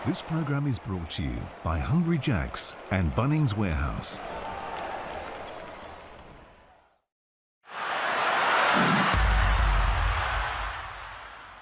This program is brought to you by Hungry Jack's and Bunnings Warehouse.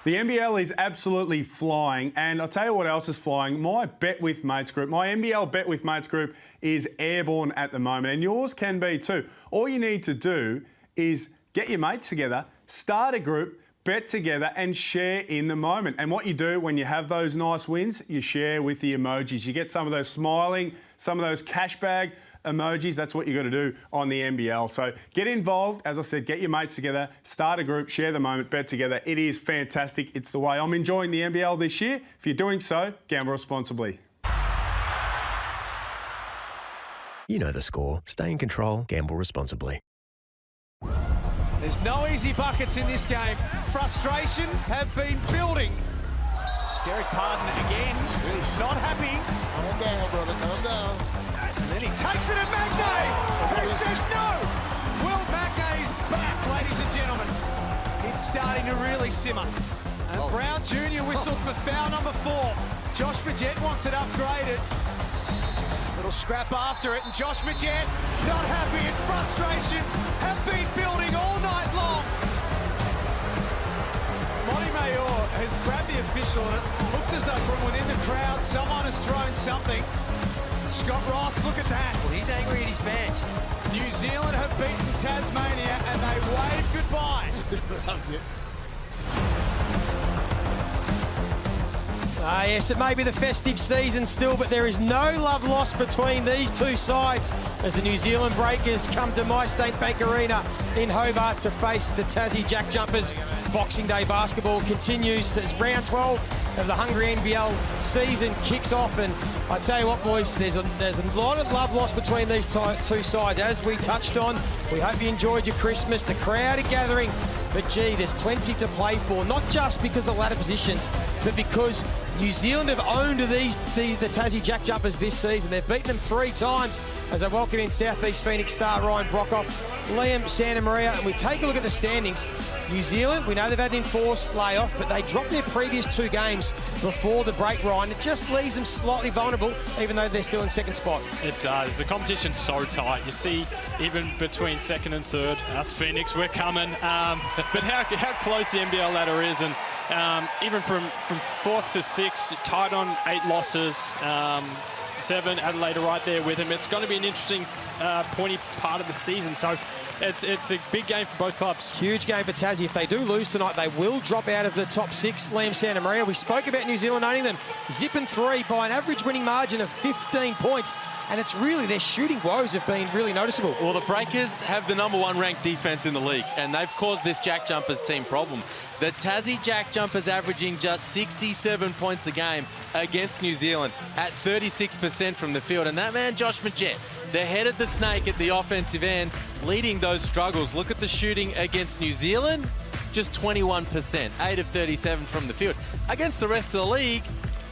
The NBL is absolutely flying, and I'll tell you what else is flying. My Bet With Mates group, my NBL Bet With Mates group is airborne at the moment, and yours can be too. All you need to do is get your mates together, start a group, bet together and share in the moment. And what you do when you have those nice wins, you share with the emojis. You get some of those smiling, some of those cash bag emojis. That's what you got to do on the NBL. So get involved. As I said, get your mates together, start a group, share the moment, bet together. It is fantastic. It's the way I'm enjoying the NBL this year. If you're doing so, gamble responsibly. You know the score. Stay in control, gamble responsibly. There's no easy buckets in this game. Frustrations have been building. Derek Pardon again, not happy. Calm down, brother, calm down. And then he takes it at Magnay, who says no. Will Magnay's back, ladies and gentlemen. It's starting to really simmer. And Brown Jr. whistled for foul number 4. Josh Majette wants it upgraded. Little scrap after it, and Josh Majette not happy, and frustrations have been building all night long. Monty Mayor has grabbed the official, and it looks as though from within the crowd someone has thrown something. Scott Roth, look at that. Well, he's angry at his bench. New Zealand have beaten Tasmania, and they wave goodbye. That was it. Yes, it may be the festive season still, but there is no love lost between these two sides as the New Zealand Breakers come to My State Bank Arena in Hobart to face the Tassie JackJumpers. Boxing Day basketball continues as round 12 of the Hungry NBL season kicks off, and I tell you what, boys, there's a lot of love lost between these two sides. As we touched on, we hope you enjoyed your Christmas. The crowd are gathering, but gee, there's plenty to play for, not just because of the ladder positions, but because New Zealand have owned the Tassie JackJumpers this season. They've beaten them 3 times as they welcome in Southeast Phoenix star Ryan Brockhoff, Liam Santa Maria, and we take a look at the standings. New Zealand, we know they've had an enforced layoff, but they dropped their previous 2 games before the break, Ryan. It just leaves them slightly vulnerable, even though they're still in second spot. It does. The competition's so tight. You see, even between second and third, us Phoenix, we're coming. But how close the NBL ladder is, and even from 4th to 6th, tied on 8 losses, 7, Adelaide are right there with him. It's going to be an interesting, pointy part of the season. So it's a big game for both clubs. Huge game for Tassie. If they do lose tonight, they will drop out of the top 6. Liam Santa Maria, we spoke about New Zealand owning them, zipping 3 by an average winning margin of 15 points. And it's really, their shooting woes have been really noticeable. Well, the Breakers have the #1 ranked defense in the league, and they've caused this JackJumpers team problem. The Tassie JackJumpers averaging just 67 points a game against New Zealand at 36% from the field. And that man, Josh Majette, the head of the snake at the offensive end, leading those struggles. Look at the shooting against New Zealand, just 21%, 8 of 37 from the field. Against the rest of the league,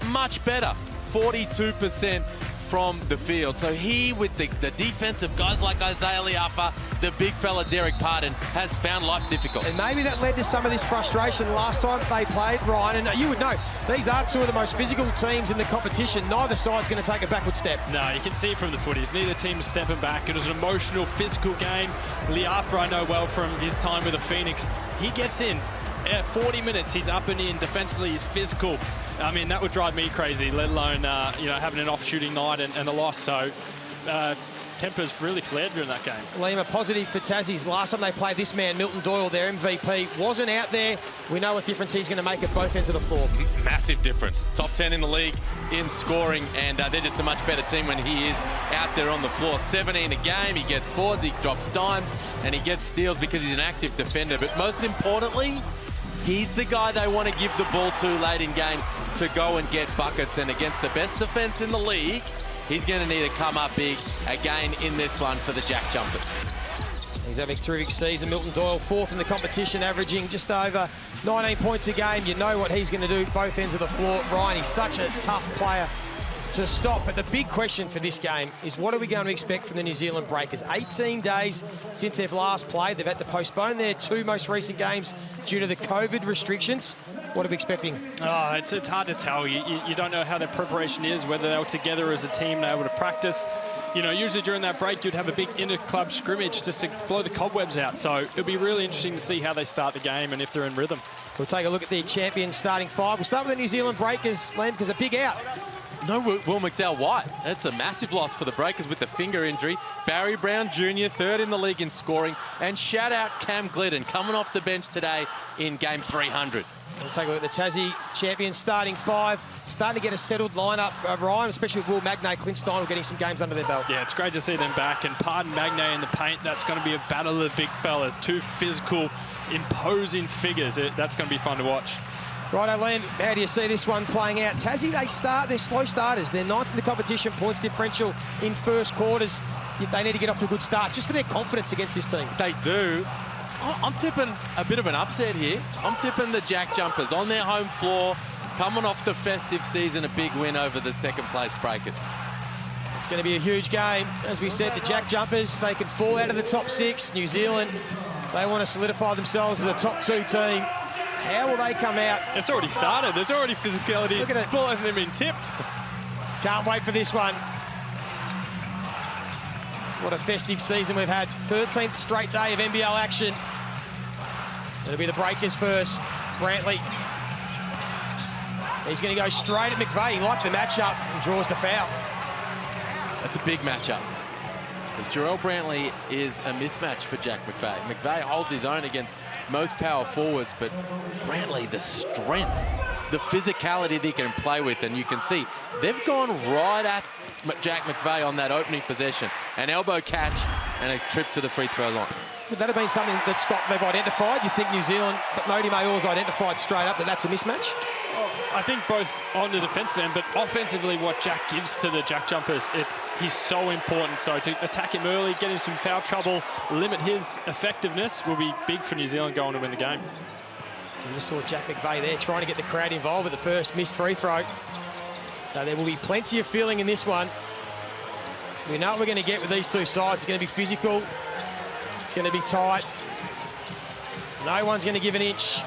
much better, 42% from the field. So he, with the defensive guys like Isaiah Liafa, the big fella Derek Pardon, has found life difficult. And maybe that led to some of this frustration last time they played, Ryan. And you would know, these are 2 of the most physical teams in the competition. Neither side's going to take a backward step. No, you can see from the footies. Neither team is stepping back. It was an emotional, physical game. Liafa, I know well from his time with the Phoenix. He gets in. 40 minutes, he's up and in. Defensively, he's physical. I mean, that would drive me crazy, let alone having an off-shooting night and a loss. So tempers really flared during that game. Liam, a positive for Tassie's. Last time they played, this man, Milton Doyle, their MVP, wasn't out there. We know what difference he's going to make at both ends of the floor. Massive difference. Top 10 in the league in scoring, and they're just a much better team when he is out there on the floor. 17 a game, he gets boards, he drops dimes, and he gets steals because he's an active defender. But most importantly, he's the guy they want to give the ball to late in games to go and get buckets. And against the best defense in the league, he's going to need to come up big again in this one for the JackJumpers. He's having a terrific season. Milton Doyle, 4th in the competition, averaging just over 19 points a game. You know what he's going to do both ends of the floor. Ryan, he's such a tough player to stop. But the big question for this game is, what are we going to expect from the New Zealand Breakers? 18 days since they've last played. They've had to postpone their 2 most recent games due to the COVID restrictions. What are we expecting? Oh, it's hard to tell. You don't know how their preparation is, whether they were together as a team, they were able to practice. You know, usually during that break, you'd have a big inter-club scrimmage just to blow the cobwebs out. So it'll be really interesting to see how they start the game and if they're in rhythm. We'll take a look at the champion starting five. We'll start with the New Zealand Breakers, Len, because a big out. No Will McDowell-White. That's a massive loss for the Breakers with the finger injury. Barry Brown Jr., third in the league in scoring. And shout out Cam Glidden coming off the bench today in game 300. We'll take a look at the Tassie champions starting five. Starting to get a settled lineup, Ryan, especially with Will Magnay, Clint Steindl getting some games under their belt. Yeah, it's great to see them back. And pardon Magnay in the paint. That's going to be a battle of the big fellas. Two physical, imposing figures. That's going to be fun to watch. Righto, Len, how do you see this one playing out? Tassie, they're slow starters. They're ninth in the competition, points differential in first quarters. They need to get off to a good start just for their confidence against this team. They do. I'm tipping a bit of an upset here. I'm tipping the JackJumpers on their home floor, coming off the festive season, a big win over the second-place Breakers. It's going to be a huge game. As we said, the JackJumpers, they can fall out of the top six. New Zealand, they want to solidify themselves as a top two team. How will they come out? It's already started. There's already physicality. Look at it. The ball hasn't even been tipped. Can't wait for this one. What a festive season we've had. 13th straight day of NBL action. It'll be the Breakers first. Brantley. He's going to go straight at McVeigh. He liked the matchup and draws the foul. That's a big matchup. Because Jarrell Brantley is a mismatch for Jack McVeigh. McVeigh holds his own against most power forwards, but Brantley, the strength, the physicality that he can play with, and you can see they've gone right at Jack McVeigh on that opening possession. An elbow catch and a trip to the free throw line. Would that have been something that they've identified? You think New Zealand, that Modi Mayor's identified straight up that that's a mismatch? I think both on the defensive end, but offensively what Jack gives to the JackJumpers, he's so important. So to attack him early, get him some foul trouble, limit his effectiveness will be big for New Zealand going to win the game. You just saw Jack McVeigh there trying to get the crowd involved with the first missed free throw. So there will be plenty of feeling in this one. We know what we're going to get with these two sides. It's going to be physical. It's going to be tight. No one's going to give an inch.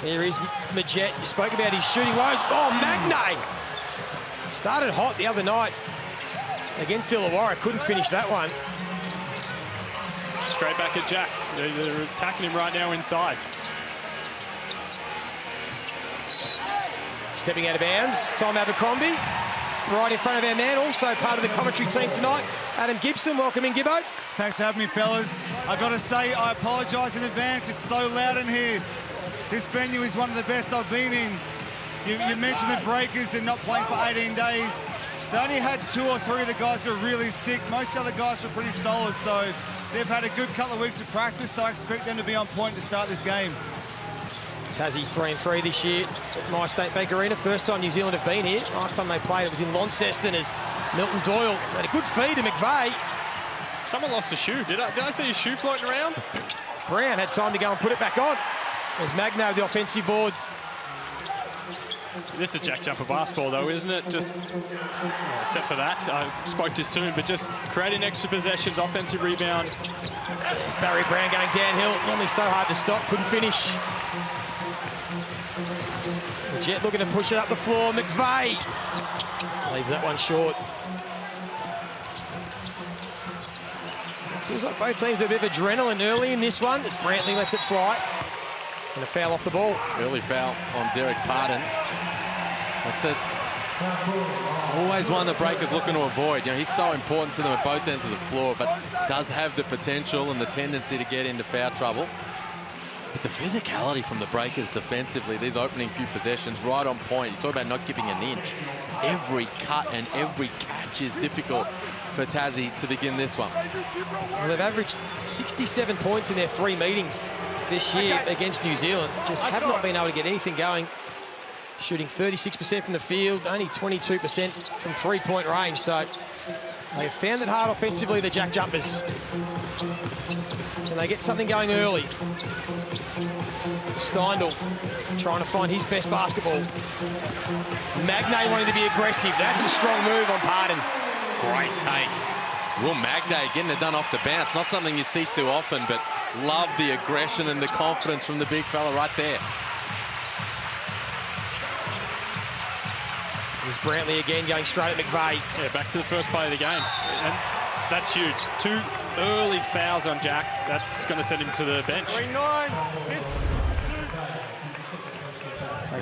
Here is Majet. You spoke about his shooting woes. Oh, Magnay! Started hot the other night against Illawarra. Couldn't finish that one. Straight back at Jack. They're attacking him right now inside. Stepping out of bounds. Tom Abercrombie. Right in front of our man. Also part of the commentary team tonight. Adam Gibson. Welcome in, Gibbo. Thanks for having me, fellas. I've got to say, I apologise in advance. It's so loud in here. This venue is one of the best I've been in. You mentioned the Breakers, they're not playing for 18 days. They only had 2 or 3 of the guys who were really sick. Most other guys were pretty solid, so they've had a good couple of weeks of practice, so I expect them to be on point to start this game. Tassie 3-3 this year at My State Bank Arena. First time New Zealand have been here. Last time they played, it was in Launceston as Milton Doyle had a good feed to McVeigh. Someone lost a shoe. Did I see a shoe floating around? Brown had time to go and put it back on. There's Magno, the offensive board. This is JackJumper basketball, though, isn't it? Just, except for that, I spoke too soon, but just creating extra possessions, offensive rebound. There's Barry Brown going downhill. Normally so hard to stop, couldn't finish. Jet looking to push it up the floor. McVeigh leaves that one short. Feels like both teams have a bit of adrenaline early in this one as Brantley lets it fly. And a foul off the ball. Early foul on Derek Pardon. That's it. It's always one the Breakers looking to avoid. You know, he's so important to them at both ends of the floor, but does have the potential and the tendency to get into foul trouble. But the physicality from the Breakers defensively, these opening few possessions, right on point. You talk about not giving an inch. Every cut and every catch is difficult for Tassie to begin this one. Well, they've averaged 67 points in their 3 meetings this year against New Zealand. Just have not been able to get anything going. Shooting 36% from the field, only 22% from three-point range. So they've found it hard offensively, the JackJumpers. Can they get something going early? Steindl trying to find his best basketball. Magnay wanting to be aggressive. That's a strong move on Pardon. Great take. Will Magnay getting it done off the bounce. Not something you see too often, but love the aggression and the confidence from the big fella right there. Here's Brantley again going straight at McVeigh. Yeah, back to the first play of the game. And that's huge. 2 early fouls on Jack. That's going to send him to the bench. Take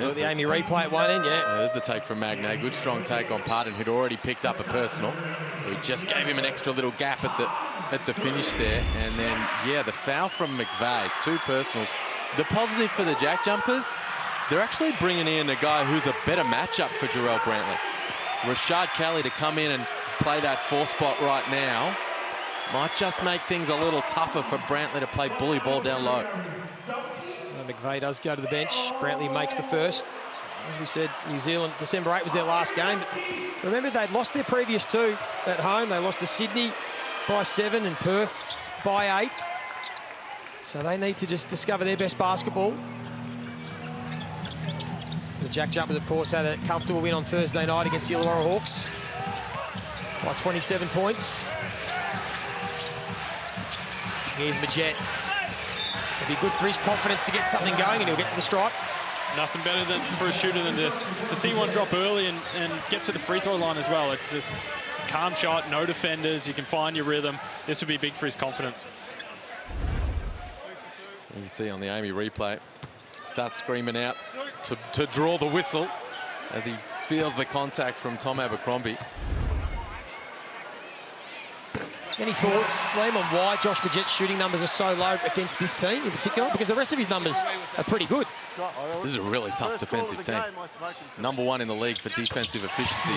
a look at the Amy replay at one end, yeah. There's the take from Magnay. Good strong take on Pardon, who'd already picked up a personal. So he just gave him an extra little gap at the finish there. And then, yeah, the foul from McVeigh. 2 personals. The positive for the JackJumpers, they're actually bringing in a guy who's a better matchup for Jarrell Brantley. Rashad Kelly to come in and play that 4 spot right now might just make things a little tougher for Brantley to play bully ball down low. McVeigh does go to the bench. Brantley makes the first. As we said, New Zealand, December 8 was their last game. But remember, they'd lost their previous 2 at home. They lost to Sydney by 7 and Perth by 8. So they need to just discover their best basketball. The JackJumpers, of course, had a comfortable win on Thursday night against the Illawarra Hawks by 27 points. Here's Majet. It'll be good for his confidence to get something going, and he'll get to the stripe. Nothing better than for a shooter than to see one drop early and get to the free throw line as well. It's just a calm shot, no defenders. You can find your rhythm. This would be big for his confidence. You see on the Amy replay, starts screaming out to draw the whistle as he feels the contact from Tom Abercrombie. Any thoughts, Liam, on why Josh Majet's shooting numbers are so low against this team in particular? Because the rest of his numbers are pretty good. This is a really tough defensive team. Number 1 in the league for defensive efficiency,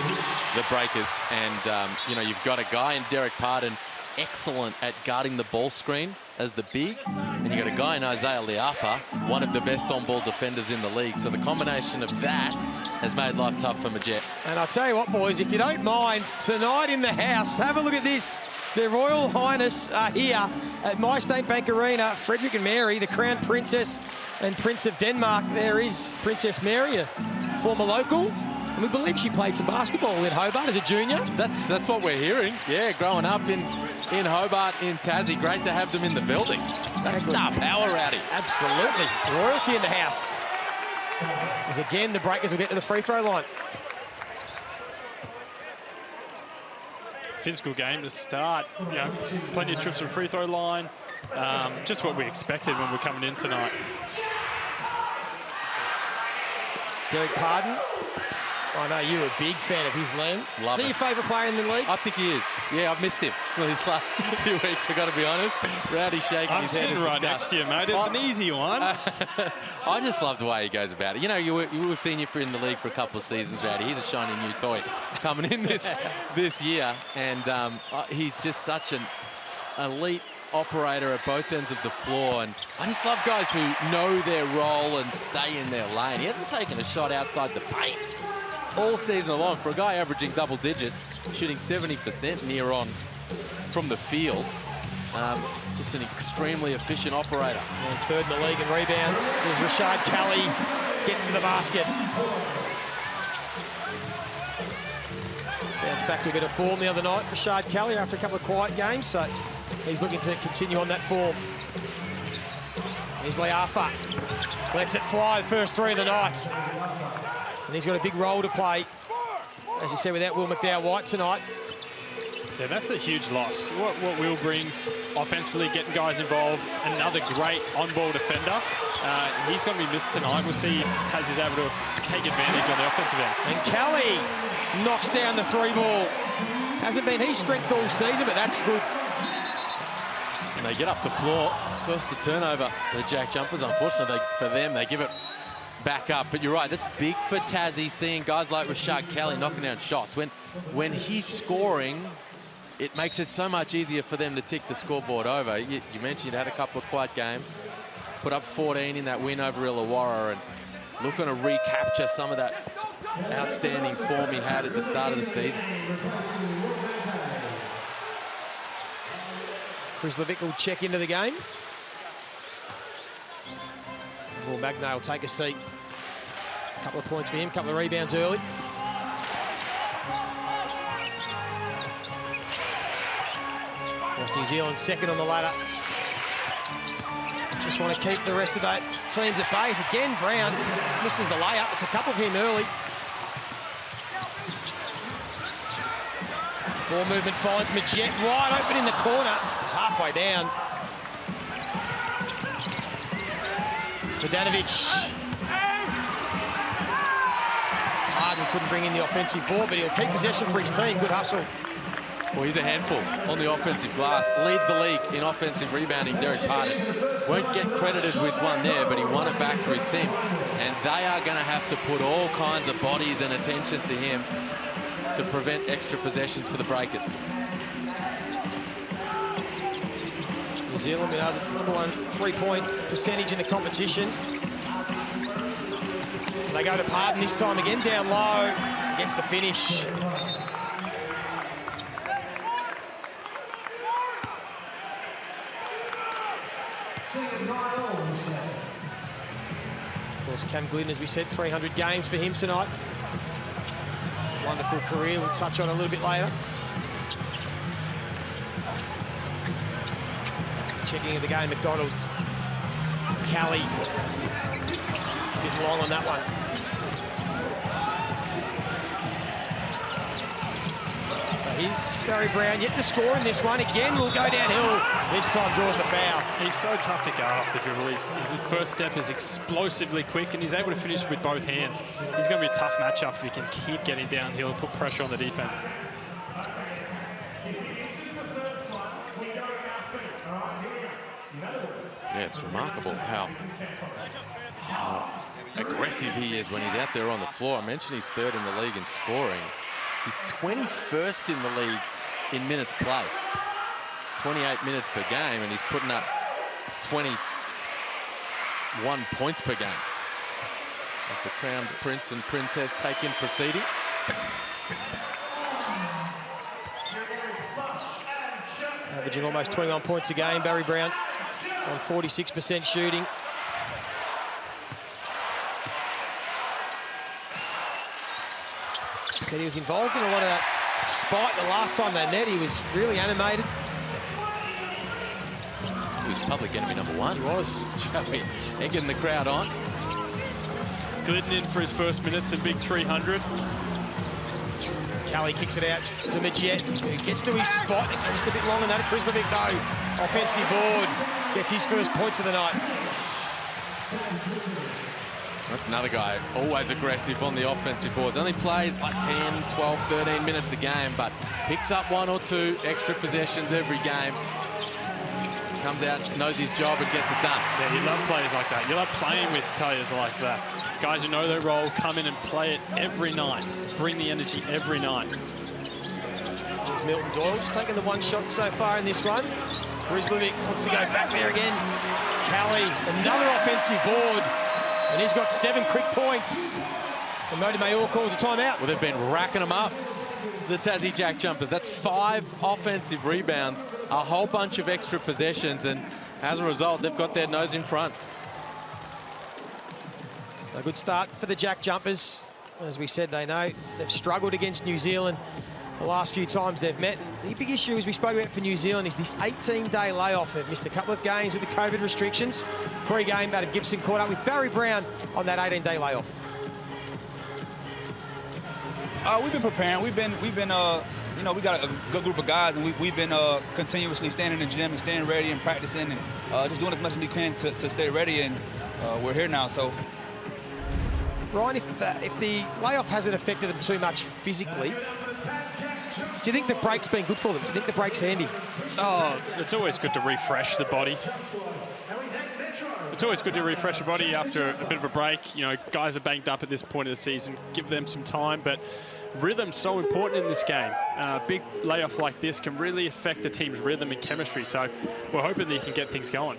the Breakers. And, you know, you've got a guy in Derek Pardon, excellent at guarding the ball screen as the big. And you've got a guy in Isaiah Liafa, one of the best on-ball defenders in the league. So the combination of that has made life tough for Majet. And I'll tell you what, boys, if you don't mind, tonight in the house, have a look at this. Their Royal Highness are here at My State Bank Arena. Frederick and Mary, the Crown Princess and Prince of Denmark. There is Princess Mary, a former local. And we believe she played some basketball in Hobart as a junior. That's what we're hearing. Yeah, growing up in Hobart, in Tassie. Great to have them in the building. That's star power, Rowdy. Absolutely. Royalty in the house. As again, the Breakers will get to the free throw line. Physical game to start. You know, plenty of trips to the free throw line. Just what we expected when we're coming in tonight. Derek Pardon. I know you're a big fan of his, Liam. Love it. Is he your favourite player in the league? I think he is. Yeah, I've missed him for these last few weeks, I've got to be honest. Rowdy's shaking I'm his head. sitting right next to you, mate. It's an easy one. I just love the way he goes about it. You know, we've seen you in the league for a couple of seasons, Rowdy. He's a shiny new toy coming in this year. And he's just such an elite operator at both ends of the floor, and I just love guys who know their role and stay in their lane. He hasn't taken a shot outside the paint all season long. For a guy averaging double digits, shooting 70% near on from the field. Just an extremely efficient operator. And 3rd in the league in rebounds as Rashad Kelly gets to the basket. Bounce back to a bit of form the other night, Rashad Kelly, after a couple of quiet games, so he's looking to continue on that form. Here's Liafa. Lets it fly, the first 3 of the night. And he's got a big role to play, as you said, without Will McDowell-White tonight. Yeah, that's a huge loss. What Will brings offensively, getting guys involved, another great on-ball defender. He's going to be missed tonight. We'll see if Taz is able to take advantage on the offensive end. And Kelly knocks down the 3-ball. Hasn't been his strength all season, but that's good. And they get up the floor. First the turnover, the JackJumpers. Unfortunately, for them, they give it back up. But you're right, that's big for Tassie, seeing guys like Rashad Kelly knocking down shots. When he's scoring, it makes it so much easier for them to tick the scoreboard over. You mentioned you had a couple of quiet games, put up 14 in that win over Illawarra, and looking to recapture some of that outstanding form he had at the start of the season. Chris Levick will check into the game. Will Magnay will take a seat. A couple of points for him, a couple of rebounds early. West New Zealand 2nd on the ladder. Just want to keep the rest of that teams at bay. Again, Brown misses the layup. It's a couple of him early. Ball movement finds Majet wide open in the corner. He's halfway down. Ferdanovic. Harden couldn't bring in the offensive ball, but he'll keep possession for his team. Good hustle. Well, he's a handful on the offensive glass. Leads the league in offensive rebounding, Derek Harden. Won't get credited with one there, but he won it back for his team. And they are going to have to put all kinds of bodies and attention to him to prevent extra possessions for the Breakers. New Zealand, number one three-point percentage in the competition. They go to Harden this time again, down low, gets the finish. Of course, Cam Glidden, as we said, 300 games for him tonight. Wonderful career, we'll touch on a little bit later. Checking of the game, McDonald. Kelly. A bit long on that one. Here's Barry Brown yet to score in this one. Again, will go downhill. This time draws the foul. He's so tough to guard off the dribble. His first step is explosively quick, and he's able to finish with both hands. He's going to be a tough matchup if he can keep getting downhill and put pressure on the defense. Yeah, it's remarkable how aggressive he is when he's out there on the floor. I mentioned he's third in the league in scoring. He's 21st in the league in minutes played. 28 minutes per game, and he's putting up 21 points per game. As the crowned prince and princess take in proceedings. Averaging almost 21 points a game, Barry Brown on 46% shooting. Said he was involved in a lot of that spike the last time they met. He was really animated. He was public enemy number one. He was. Egging the crowd on. Glidden in for his first minutes in big 300. Kelly kicks it out to Majet, who gets to his spot. Just a bit long on that. Prislovic, though. Offensive board. Gets his first points of the night. That's another guy, always aggressive on the offensive boards. Only plays like 10, 12, 13 minutes a game, but picks up one or two extra possessions every game. Comes out, knows his job, and gets it done. Yeah, you love players like that. You love playing with players like that. Guys who know their role, come in and play it every night. Bring the energy every night. There's Milton Doyle, just taking the one shot so far in this one. Prislovic wants to go back there again. Kelly, another offensive board. And he's got 7 quick points. And Modi Mayor calls a timeout. Well, they've been racking them up, the Tassie JackJumpers. That's 5 offensive rebounds, a whole bunch of extra possessions, and as a result, they've got their nose in front. A good start for the JackJumpers. As we said, they know they've struggled against New Zealand the last few times they've met. The big issue, as we spoke about for New Zealand, is this 18-day layoff. They've missed a couple of games with the COVID restrictions. Pre-game, Adam Gibson caught up with Barry Brown on that 18-day layoff. We've been preparing. We've been you know, we got a good group of guys, and we've been continuously staying in the gym and staying ready and practicing and just doing as much as we can to stay ready. And we're here now, so. Ryan, if the layoff hasn't affected them too much physically, do you think the break's been good for them? Do you think the break's handy? Oh, it's always good to refresh the body. It's always good to refresh the body after a bit of a break. You know, guys are banged up at this point of the season. Give them some time, but rhythm's so important in this game. A big layoff like this can really affect the team's rhythm and chemistry, so we're hoping that you can get things going.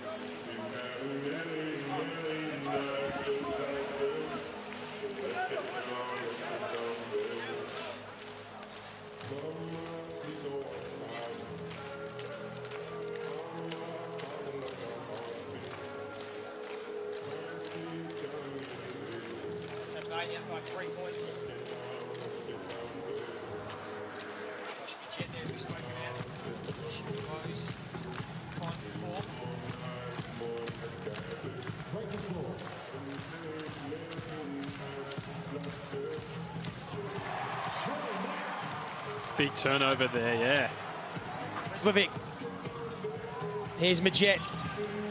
Tasmania by 3 points. Josh Majet there, we spoke about. Shoot close. Finds the 4. Big turnover there, yeah. Levick. Here's Majet.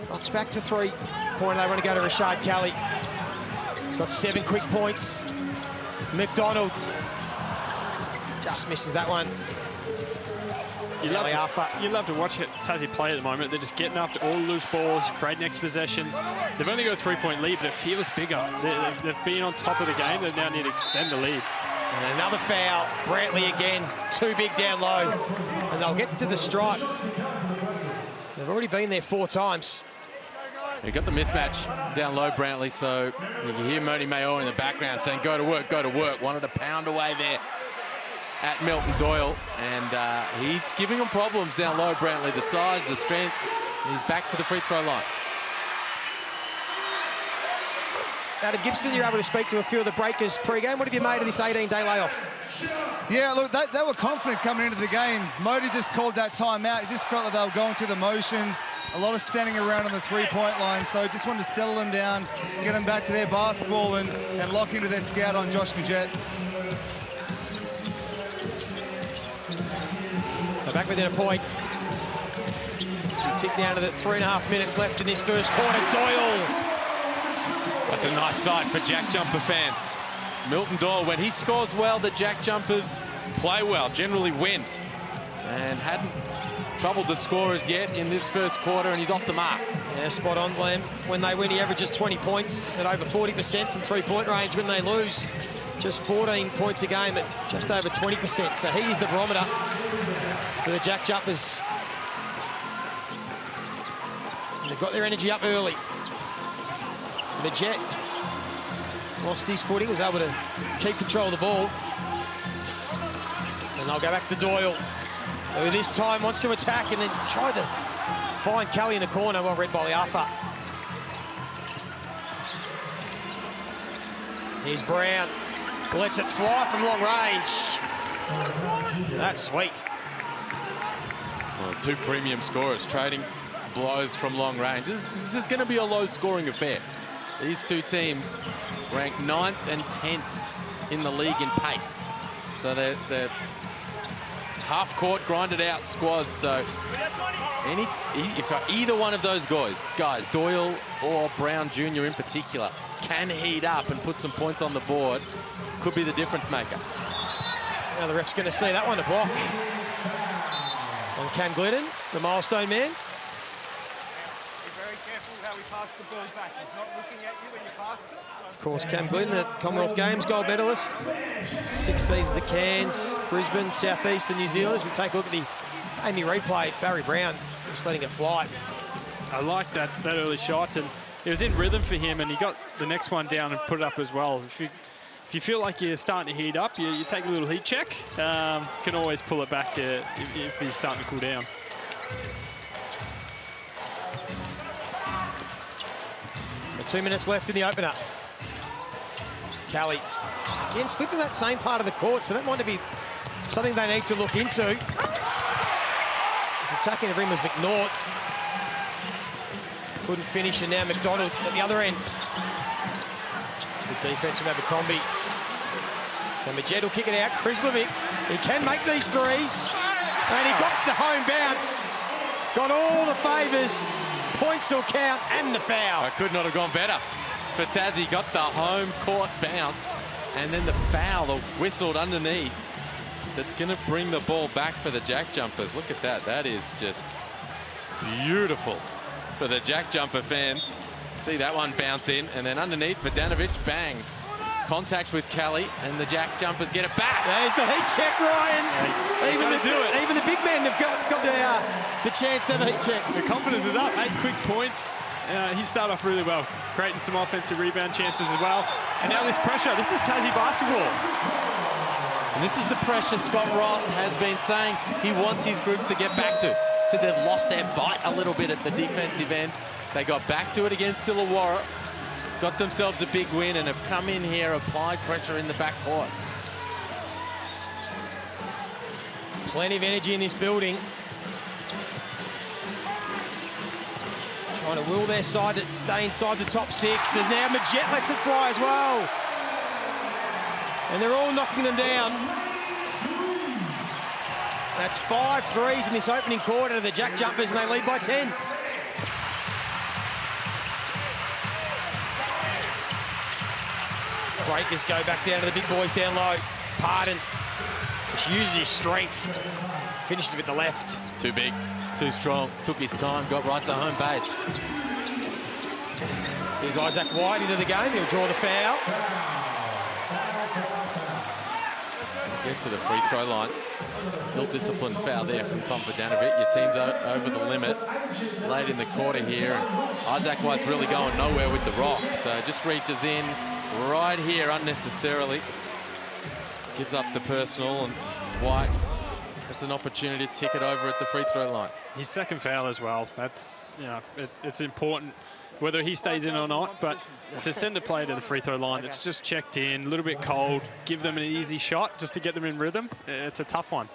Knocks back to 3. Point they want to go to Rashad Kelly. Got 7 quick points. McDonald just misses that one. You love to watch Tassie play at the moment. They're just getting after all loose balls, great next possessions. They've only got a 3-point lead, but it feels bigger. They've been on top of the game. They now need to extend the lead. And another foul. Brantley again. Too big down low. And they'll get to the stripe. They've already been there 4 times. You got the mismatch down low, Brantley, so you can hear Moni Mayor in the background saying, go to work, go to work. Wanted to pound away there at Milton Doyle, and he's giving them problems down low, Brantley. The size, the strength. He's back to the free throw line. Adam Gibson, you're able to speak to a few of the Breakers pre-game. What have you made of this 18-day layoff? Yeah, look, they were confident coming into the game. Modi just called that timeout. He just felt like they were going through the motions. A lot of standing around on the 3-point line, so just wanted to settle them down, get them back to their basketball and lock into their scout on Josh Majet. So back within a point. We tick down to the 3.5 minutes left in this first quarter. Doyle. That's a nice sight for JackJumper fans. Milton Doyle, when he scores well, the JackJumpers play well, generally win. And hadn't troubled the scorers yet in this first quarter, and he's off the mark. Yeah, spot on, Glenn. When they win, he averages 20 points at over 40% from 3-point range. When they lose, just 14 points a game at just over 20%. So he is the barometer for the JackJumpers. They've got their energy up early. Majet lost his footing, was able to keep control of the ball. And they'll go back to Doyle, who this time wants to attack and then try to find Kelly in the corner. Well read by the Alpha. Here's Brown. Lets it fly from long range. That's sweet. Well, 2 premium scorers trading blows from long range. This is going to be a low-scoring affair. These 2 teams ranked 9th and 10th in the league in pace. So they're half-court, grinded-out squads. So if either one of those guys, Doyle or Brown Jr. in particular, can heat up and put some points on the board, could be the difference maker. Now the ref's going to see that one to block on Cam Glidden, the milestone man. Of course, Cam Glidden, the Commonwealth Games gold medalist. 6 seasons at Cairns, Brisbane, Southeast and New Zealand. As we take a look at the Amy replay, Barry Brown just letting it fly. I like that early shot, and it was in rhythm for him, and he got the next one down and put it up as well. If you feel like you're starting to heat up, you take a little heat check. Can always pull it back if he's starting to cool down. So 2 minutes left in the opener. Kelly again slipped in that same part of the court, so that might be something they need to look into. He's attacking the rim was McNaught. Couldn't finish, and now McDonald at the other end. Good defense from Abercrombie. So Majet will kick it out. Krislovic, he can make these threes. And he got the home bounce. Got all the favours. Points will count, and the foul. I could not have gone better for Tassie. Got the home court bounce, and then the foul, the whistled underneath. That's going to bring the ball back for the JackJumpers. Look at that. That is just beautiful for the JackJumper fans. See that one bounce in, and then underneath, Bogdanovic, bang. Contact with Kelly, and the JackJumpers get it back. There's the heat check, Ryan. Even the big men have got the chance to have a heat check. The confidence is up. 8 quick points. He started off really well, creating some offensive rebound chances as well. And now this pressure. This is Tassie basketball. And this is the pressure Scott Rotten has been saying he wants his group to get back to. So they've lost their bite a little bit at the defensive end. They got back to it against Illawarra, got themselves a big win, and have come in here, applied pressure in the backcourt. Plenty of energy in this building. Trying to will their side to stay inside the top 6. As now Majet lets it fly as well. And they're all knocking them down. That's 5 threes in this opening quarter to the Jack Jumpers, and they lead by 10. Breakers go back down to the big boys down low. Pardon just uses his strength, finishes with the left. Too big, too strong, took his time, got right to home base. Here's Isaac White into the game, he'll draw the foul. Get to the free throw line. Ill-disciplined foul there from Tom Vodanovic. Your team's over the limit late in the quarter here. And Isaac White's really going nowhere with the rock. So just reaches in right here unnecessarily. Gives up the personal, and White has an opportunity to tick it over at the free throw line. His second foul as well. That's, you know, it's important whether he stays in or not, but to send a player to the free throw line that's just checked in, a little bit cold, give them an easy shot just to get them in rhythm, it's a tough one.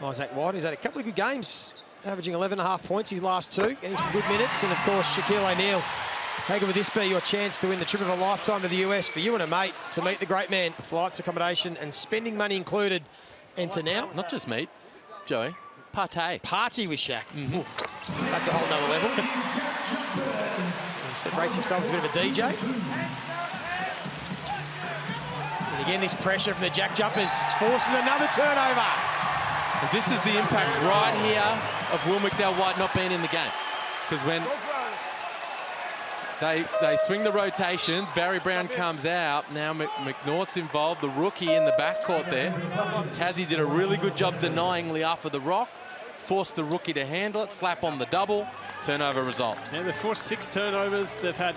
Isaac White, he's had a couple of good games, averaging 11.5 points his last 2, getting some good minutes, and of course Shaquille O'Neal. How good would this be, your chance to win the trip of a lifetime to the US for you and a mate to meet the great man? Flights, accommodation, and spending money included. Enter now. Not just meet, Joey. Party. Party with Shaq. That's a whole nother level. He separates himself as a bit of a DJ. And again, this pressure from the Jack Jumpers forces another turnover. And this is the impact right here of Will McDowell-White not being in the game. Because when they swing the rotations, Barry Brown comes out. Now McNaught's involved, the rookie in the backcourt there. Tassie did a really good job denying Liafa the rock, forced the rookie to handle it, slap on the double, turnover results. Yeah, they've forced 6 turnovers. They've had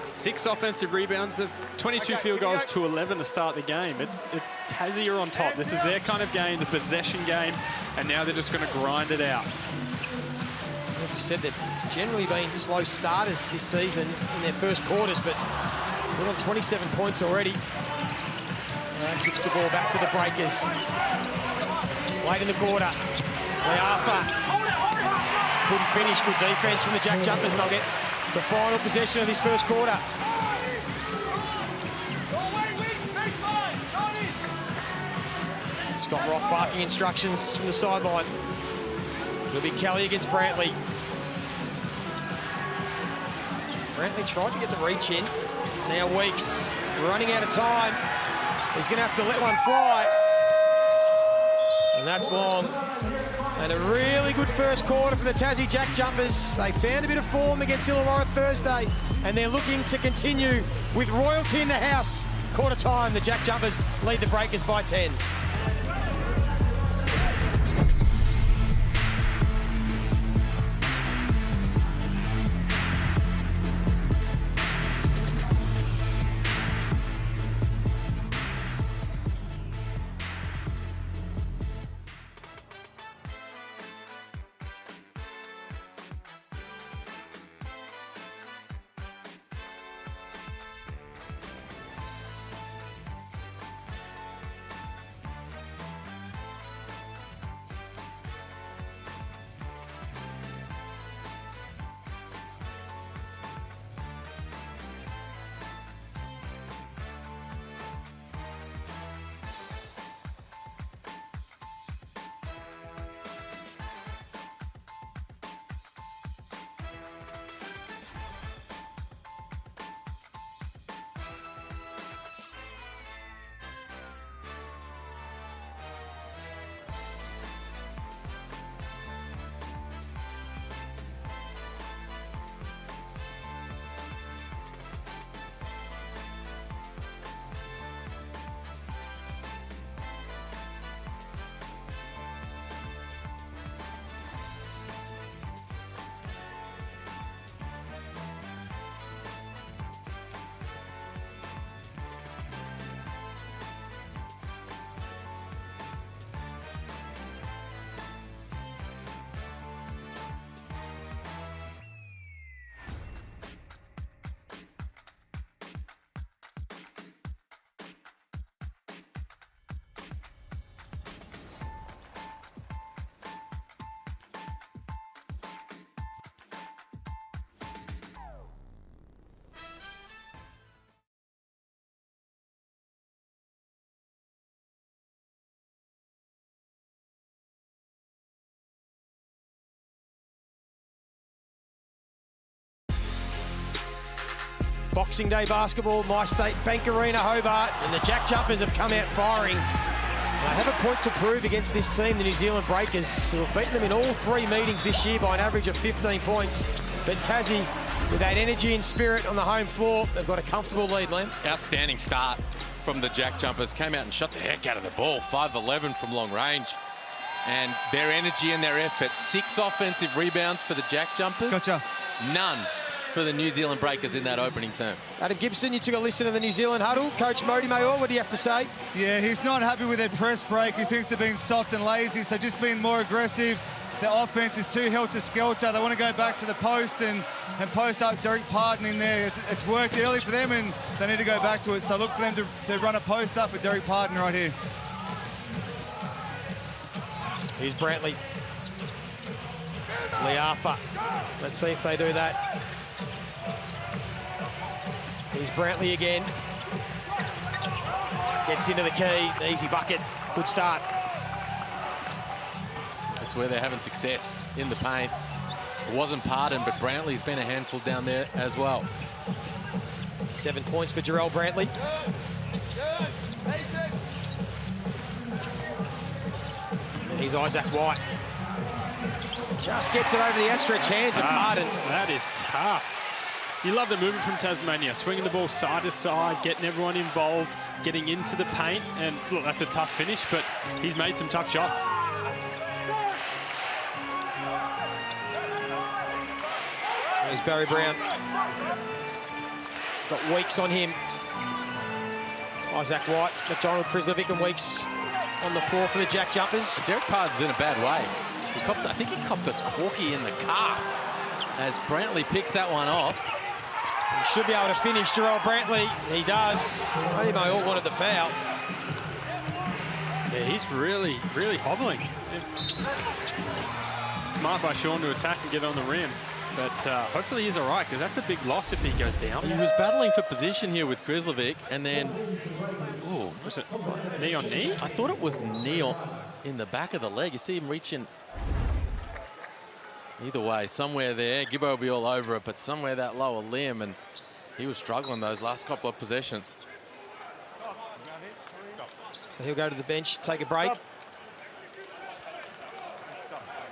6 offensive rebounds. They've 22 field goals to 11 to start the game. It's Tassie are on top. This is their kind of game, the possession game, and now they're just going to grind it out. As we said, they've generally been slow starters this season in their first quarters, but we're on 27 points already. Kicks the ball back to the Breakers. Late in the quarter. Liafa couldn't finish. Good defense from the Jack Jumpers, and they'll get the final possession of this first quarter. Scott Roth barking instructions from the sideline. It'll be Kelly against Brantley. Brantley tried to get the reach in. Now Weeks running out of time. He's going to have to let one fly. And that's long. And a really good first quarter for the Tassie Jack Jumpers. They found a bit of form against Illawarra Thursday, and they're looking to continue with royalty in the house. Quarter time, the Jack Jumpers lead the Breakers by 10. Boxing Day basketball, My State Bank Arena, Hobart, and the JackJumpers have come out firing. They have a point to prove against this team, the New Zealand Breakers, who have beaten them in all 3 meetings this year by an average of 15 points. But Tassie, with that energy and spirit on the home floor, they've got a comfortable lead, Len. Outstanding start from the JackJumpers. Came out and shot the heck out of the ball. 5-11 from long range. And their energy and their effort. 6 offensive rebounds for the JackJumpers. Gotcha. None for the New Zealand Breakers in that opening term. Adam Gibson, you took a listen to the New Zealand huddle. Coach Mody Mayor, what do you have to say? Yeah, he's not happy with their press break. He thinks they're being soft and lazy, so just being more aggressive. Their offense is too helter-skelter. They want to go back to the post and post up Derek Parton in there. It's worked early for them, and they need to go back to it. So look for them to run a post up with Derek Parton right here. Here's Brantley. Liafa. Let's see if they do that. Here's Brantley again. Gets into the key. Easy bucket. Good start. That's where they're having success, in the paint. It wasn't Parton, but Brantley's been a handful down there as well. 7 points for Jarrell Brantley. And here's Isaac White. Just gets it over the outstretched hands of Parton. That is tough. You love the movement from Tasmania, swinging the ball side to side, getting everyone involved, getting into the paint. And look, that's a tough finish, but he's made some tough shots. There's Barry Brown. Got Weeks on him. Isaac White, McDonald, Krislovic and Weeks on the floor for the JackJumpers. Derek Parton's in a bad way. I think he copped a corky in the calf as Brantley picks that one off. He should be able to finish Jarrell Brantley. He does. Only Mayor wanted the foul. Yeah, he's really, really hobbling. Smart by Sean to attack and get on the rim. But hopefully he's all right, because that's a big loss if he goes down. He was battling for position here with Krislovic, and then... Ooh, was it knee on knee? I thought it was knee in the back of the leg. You see him reaching... Either way, somewhere there, Gibbo will be all over it, but somewhere that lower limb, and he was struggling those last couple of possessions. So he'll go to the bench, take a break.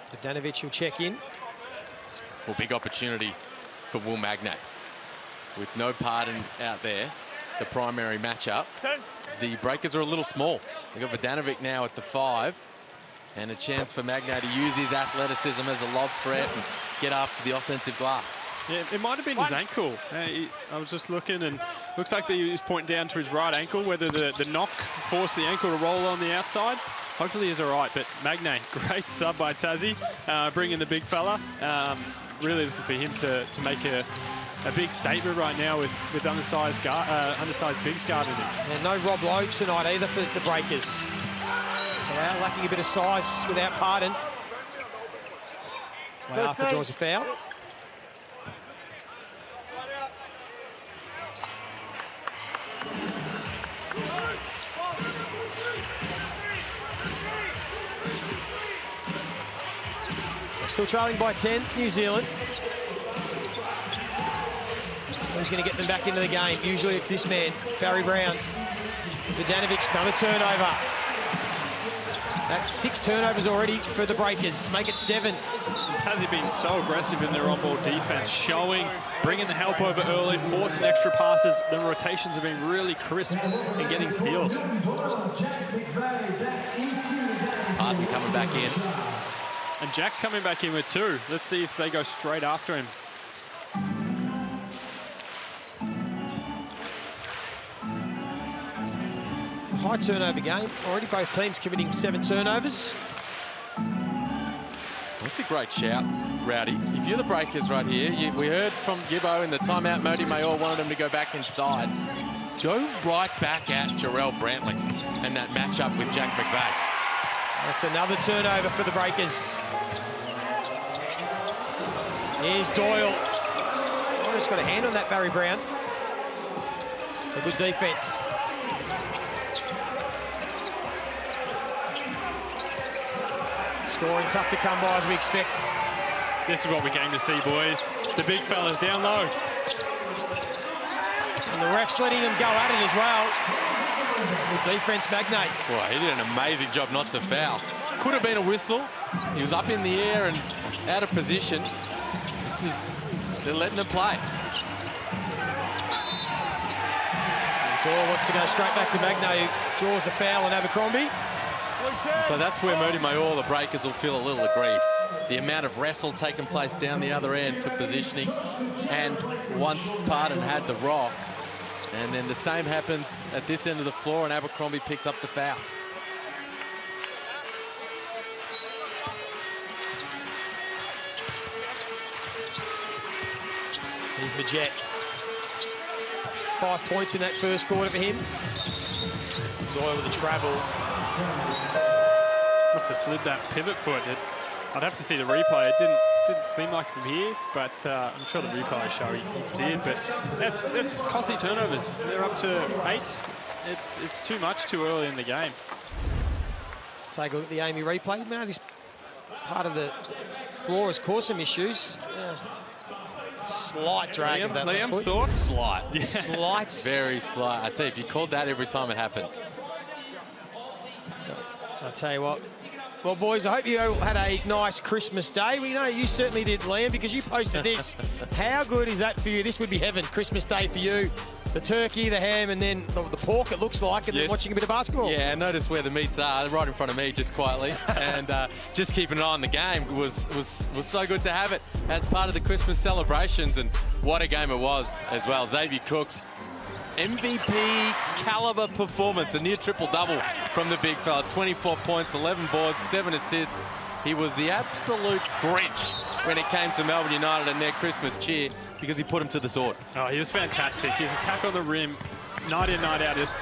Bogdanovic will check in. Well, big opportunity for Will Magnay. With no Parton out there, the primary matchup. The Breakers are a little small. They've got Bogdanovic now at the 5. And a chance for Magnay to use his athleticism as a lob threat and get after the offensive glass. Yeah, it might have been his ankle. I was just looking, and looks like he was pointing down to his right ankle, whether the knock forced the ankle to roll on the outside. Hopefully he's all right, but Magnay, great sub by Tassie, bringing the big fella. Really looking for him to make a big statement right now with undersized bigs guarding him. And no Rob Lowe tonight either for the Breakers. So lacking a bit of size without Parton. Liafa draws a foul. Still trailing by 10, New Zealand. Who's going to get them back into the game? Usually it's this man, Barry Brown. Bogdanovic, another turnover. That's 6 turnovers already for the Breakers. Make it 7. Tassie being so aggressive in their on-ball defense, bringing the help over early, forcing extra passes. The rotations have been really crisp and getting steals. Parton coming back in. And Jack's coming back in with 2. Let's see if they go straight after him. High turnover game. Already both teams committing 7 turnovers. That's a great shout, Rowdy. If you're the Breakers right here, we heard from Gibbo in the timeout, Mody Mayor wanted him to go back inside. Go right back at Jarrell Brantley and that matchup with Jack McVeigh. That's another turnover for the Breakers. Here's Doyle. Oh, just got a hand on that, Barry Brown. It's a good defense. Scoring tough to come by as we expect. This is what we came to see, boys. The big fellas down low. And the ref's letting them go at it as well. Good defence, Magnay. Well, he did an amazing job not to foul. Could have been a whistle. He was up in the air and out of position. They're letting him play. Dore wants to go straight back to Magnay, who draws the foul on Abercrombie. So that's where Moody Mayor, the Breakers, will feel a little aggrieved. The amount of wrestle taking place down the other end for positioning. And once Pardon had the rock. And then the same happens at this end of the floor, and Abercrombie picks up the foul. Here's Majet. 5 points in that first quarter for him. Doyle with the travel. Must have slid that pivot foot. I'd have to see the replay. It didn't seem like from here, but I'm sure the replay will show he did. But that's costly turnovers. They're up to 8. It's too much too early in the game. Take a look at the Amy replay. You know, this part of the floor has caused some issues. Slight drag of that Liam, foot. thoughts? Slight. Yeah. Slight. Very slight. I tell you, if you called that every time it happened. I'll tell you what. Well, boys, I hope you had a nice Christmas day. We know you certainly did, Liam, because you posted this. How good is that for you? This would be heaven, Christmas day for you. The turkey, the ham, and then the pork, it looks like, and then watching a bit of basketball. Yeah, notice where the meats are, right in front of me, just quietly. And just keeping an eye on the game was so good to have it as part of the Christmas celebrations. And what a game it was as well. Xavier Cooks, MVP caliber performance, a near triple-double from the big fella. 24 points, 11 boards, 7 assists. He was the absolute Grinch when it came to Melbourne United and their Christmas cheer because he put him to the sword. Oh, he was fantastic. His attack on the rim, night in, night out, is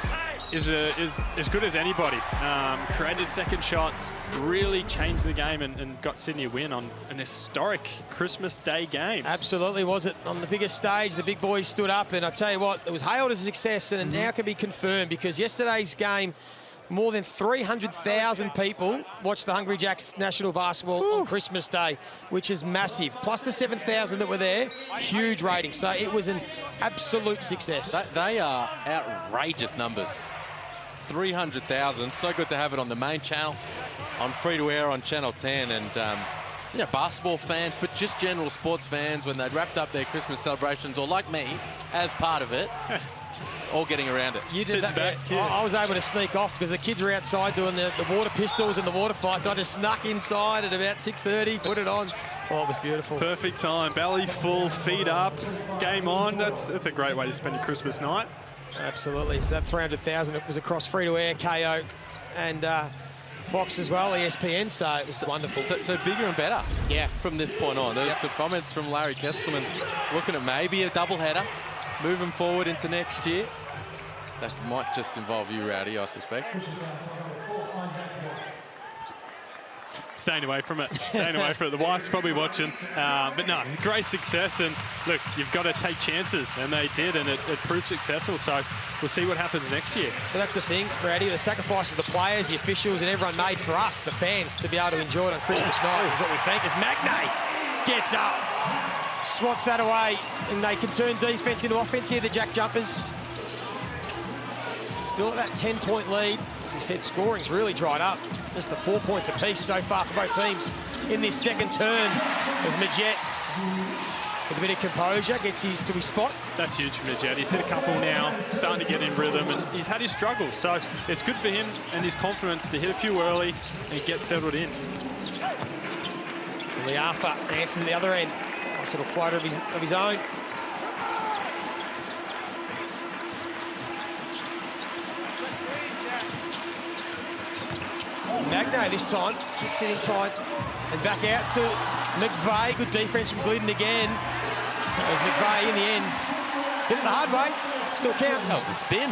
as good as anybody. Created second shots, really changed the game and got Sydney a win on an historic Christmas Day game. Absolutely, was it? On the biggest stage, the big boys stood up, and I tell you what, it was hailed as a success, and it now can be confirmed because yesterday's game, more than 300,000 people watched the Hungry Jacks National Basketball on Christmas Day, which is massive. Plus the 7,000 that were there, huge rating. So it was an absolute success. They are outrageous numbers. 300,000. So good to have it on the main channel, on free-to-air on Channel 10. And, basketball fans, but just general sports fans, when they'd wrapped up their Christmas celebrations, or like me, as part of it, all getting around it. You did that, back, yeah. I was able to sneak off because the kids were outside doing the water pistols and the water fights. I just snuck inside at about 6:30, put it on. Oh, it was beautiful. Perfect time. Belly full, feet up, game on. That's a great way to spend your Christmas night. Absolutely. So that 300,000, it was across free-to-air, KO, and Fox as well, ESPN, so it was wonderful. So bigger and better, yeah, from this point on. There's some comments from Larry Kesselman looking at maybe a double-header moving forward into next year. That might just involve you, Rowdy, I suspect. Staying away from it. Staying away from it. The wife's probably watching. But no, great success. And look, you've got to take chances. And they did, and it proved successful. So we'll see what happens next year. But that's the thing, Brady, the sacrifices the players, the officials, and everyone made for us, the fans, to be able to enjoy it on Christmas night is what we think. As Magnay gets up, swats that away, and they can turn defence into offence here, the JackJumpers. Still at that 10-point lead. We said scoring's really dried up. Just the 4 points apiece so far for both teams in this second turn. As Majet, with a bit of composure, gets to his spot. That's huge for Majet. He's hit a couple now, starting to get in rhythm, and he's had his struggles. So it's good for him and his confidence to hit a few early and get settled in. Liafa answers at the other end. Nice little floater of his own. Magnay this time, kicks it inside and back out to McVeigh. Good defense from Glidden again. As McVeigh in the end did it the hard way, still counts. Oh, the spin.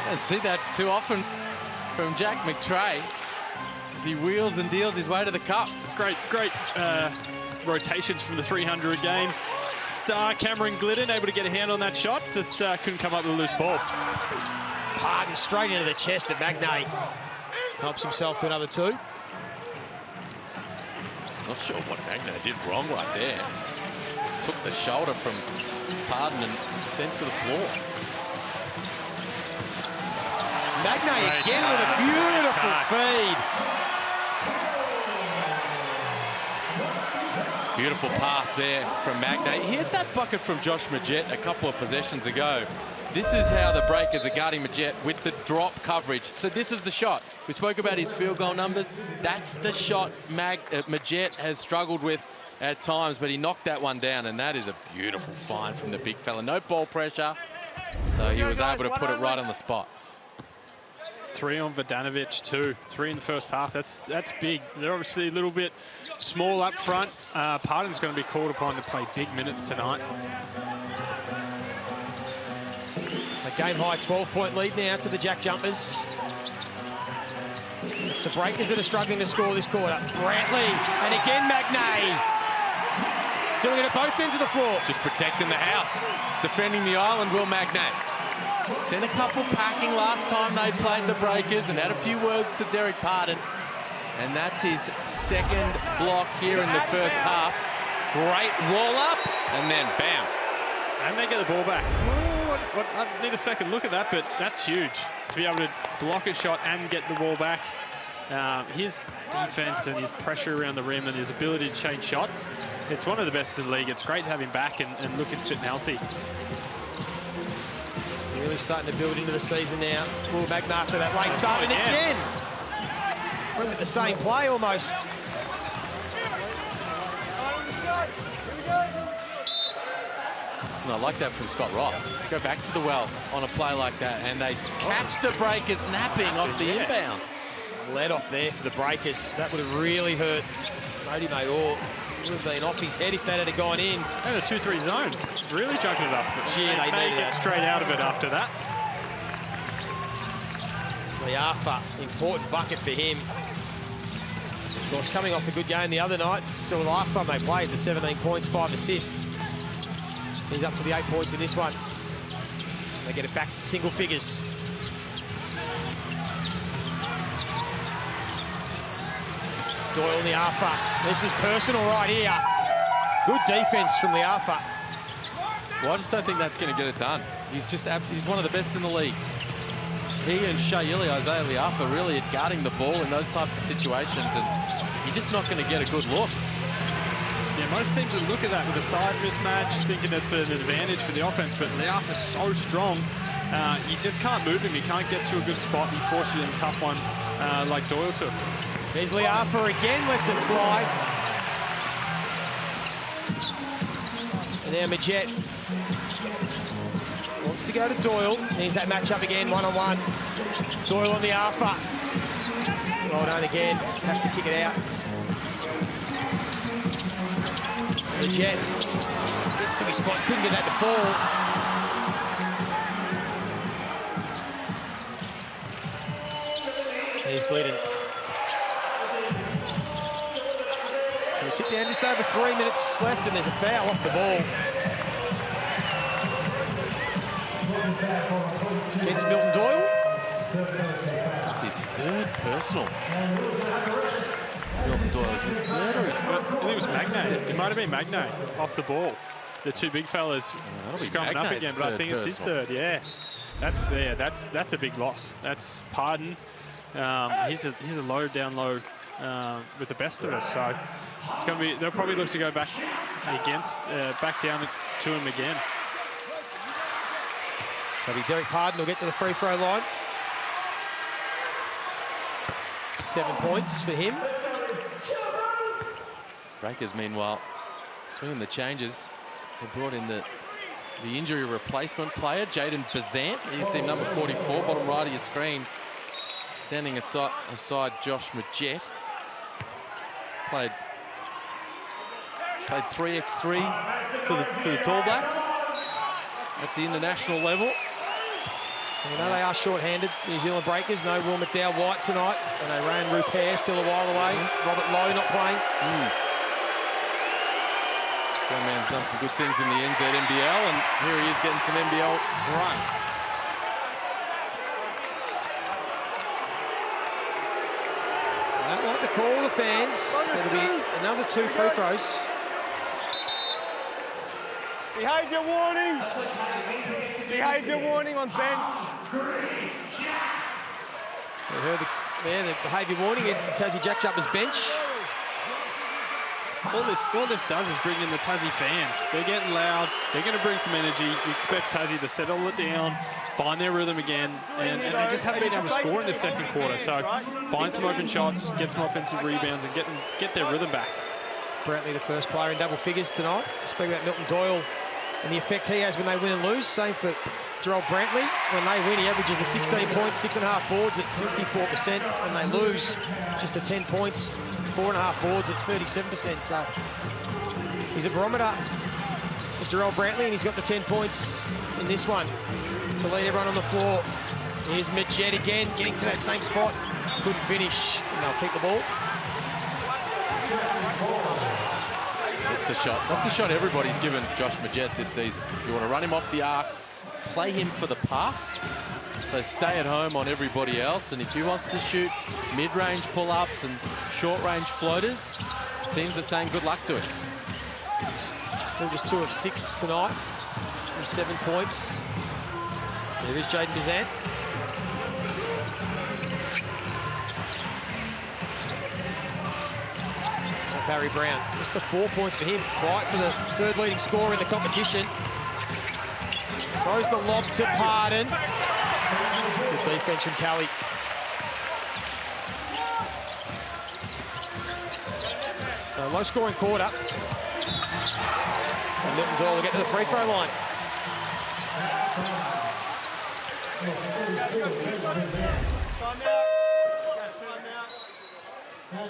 Don't see that too often from Jack McTray as he wheels and deals his way to the cup. Great rotations from the 300 again. Star Cameron Glidden able to get a hand on that shot, just couldn't come up with a loose ball. Pardon straight into the chest of Magnay. Helps himself to another 2. Not sure what Magnay did wrong right there. Just took the shoulder from Pardon and sent to the floor. Magnay again with a beautiful feed. Beautiful pass there from Magnay. Here's that bucket from Josh Majette a couple of possessions ago. This is how the Breakers are guarding Majette with the drop coverage. So this is the shot. We spoke about his field goal numbers. That's the shot Majette has struggled with at times, but he knocked that one down, and that is a beautiful find from the big fella. No ball pressure, so he was able to put it right on the spot. 3 on Vodanovic, 2. 3 in the first half. That's big. They're obviously a little bit small up front. Pardon's going to be called upon to play big minutes tonight. A game-high 12-point lead now to the JackJumpers. It's the Breakers that are struggling to score this quarter. Brantley, and again Magnay. Doing it at both ends of the floor. Just protecting the house. Defending the island, Will Magnay. Sent a couple packing last time they played the Breakers and had a few words to Derek Pardon. And that's his second block here in the first half. Great wall up, and then bam. And they get the ball back. I need a second look at that, but that's huge. To be able to block a shot and get the ball back. His defense and his pressure around the rim and his ability to change shots, it's one of the best in the league. It's great to have him back and looking fit and healthy. Really starting to build into the season now. Will Magnay after that late start, and again. We're at the same play almost. And I like that from Scott Roth. Go back to the well on a play like that, and they catch the Breakers napping off the inbounds. Let off there for the Breakers. That would have really hurt Mody Mayor. He would have been off his head if that had gone in. And a 2-3 zone. Really juggling it up. Gee, they needed get straight out of it after that. Liafa, important bucket for him. Of course, coming off a good game the other night. So the last time they played, the 17 points, 5 assists. He's up to the 8 points in this one. They get it back to single figures. Doyle Liafa. This is personal right here. Good defense from Liafa. Well, I just don't think that's going to get it done. He's one of the best in the league. He and Isaiah Liafa really are guarding the ball in those types of situations, and you're just not going to get a good look. Yeah, most teams would look at that with a size mismatch, thinking it's an advantage for the offense, but Liafa's so strong, you just can't move him. You can't get to a good spot. He forces you in a tough one like Doyle took. There's Liafa again, lets it fly. And now Majette wants to go to Doyle. Here's that matchup again, one-on-one. Doyle on Liafa. Well done again, have to kick it out. Majette gets to his spot, couldn't get that to fall. Here's Glidden. So we tick down just over 3 minutes left, and there's a foul off the ball. Against Milton Doyle. That's his third personal. Milton Doyle is his third, or his I think it was Magnay. It might have been Magnay off the ball. The two big fellas coming up again, but I think it's his third. Yes, that's a big loss. That's Pardon. He's a low down low with the best of us. So it's going to be. They'll probably look to go back down to him again. So Derek Pardon will get to the free throw line. 7 points for him. Breakers, meanwhile, swinging the changes. They brought in the injury replacement player, Jaden Bazant. You see number 44, bottom right of your screen, standing aside Josh Majette. Played 3x3 for the Tall Blacks at the international level. You know they are short-handed, New Zealand Breakers. No Will McDowell-White tonight. And they ran Rupert still a while away. Robert Lowe not playing. Young man's done some good things in the NZ NBL, and here he is getting some NBL run. I don't like the call, the fans. It'll be another 2 free throws. Behaviour warning. Behaviour warning on bench. We heard the behaviour warning against the Tassie JackJumpers bench. All this does is bring in the Tassie fans. They're getting loud. They're going to bring some energy. You expect Tassie to settle it down, find their rhythm again, and they just haven't been able to score in the second quarter. So find some open shots, get some offensive rebounds, and get their rhythm back. Brantley, the first player in double figures tonight. Speak about Milton Doyle and the effect he has when they win and lose. Same for Gerald Brantley. When they win, he averages the 16 points, 6.5 boards at 54%. When they lose, just the 10 points, 4.5 boards at 37%. So he's a barometer, Mr. Gerald Brantley, and he's got the 10 points in this one to lead everyone on the floor. Here's Majed again, getting to that same spot. Couldn't finish, and they'll keep the ball. That's the shot. That's the shot everybody's given Josh Majed this season. You want to run him off the arc, play him for the pass. So stay at home on everybody else. And if he wants to shoot mid-range pull-ups and short-range floaters, teams are saying good luck to him. Still just 2 of 6 tonight. 7 points. There is Jaden Bizant. Barry Brown, just the 4 points for him. Quiet for the third leading scorer in the competition. Throws the lob to Pardon. Good defense from Kelly. So low scoring quarter. And Milton Doyle will get to the free throw line.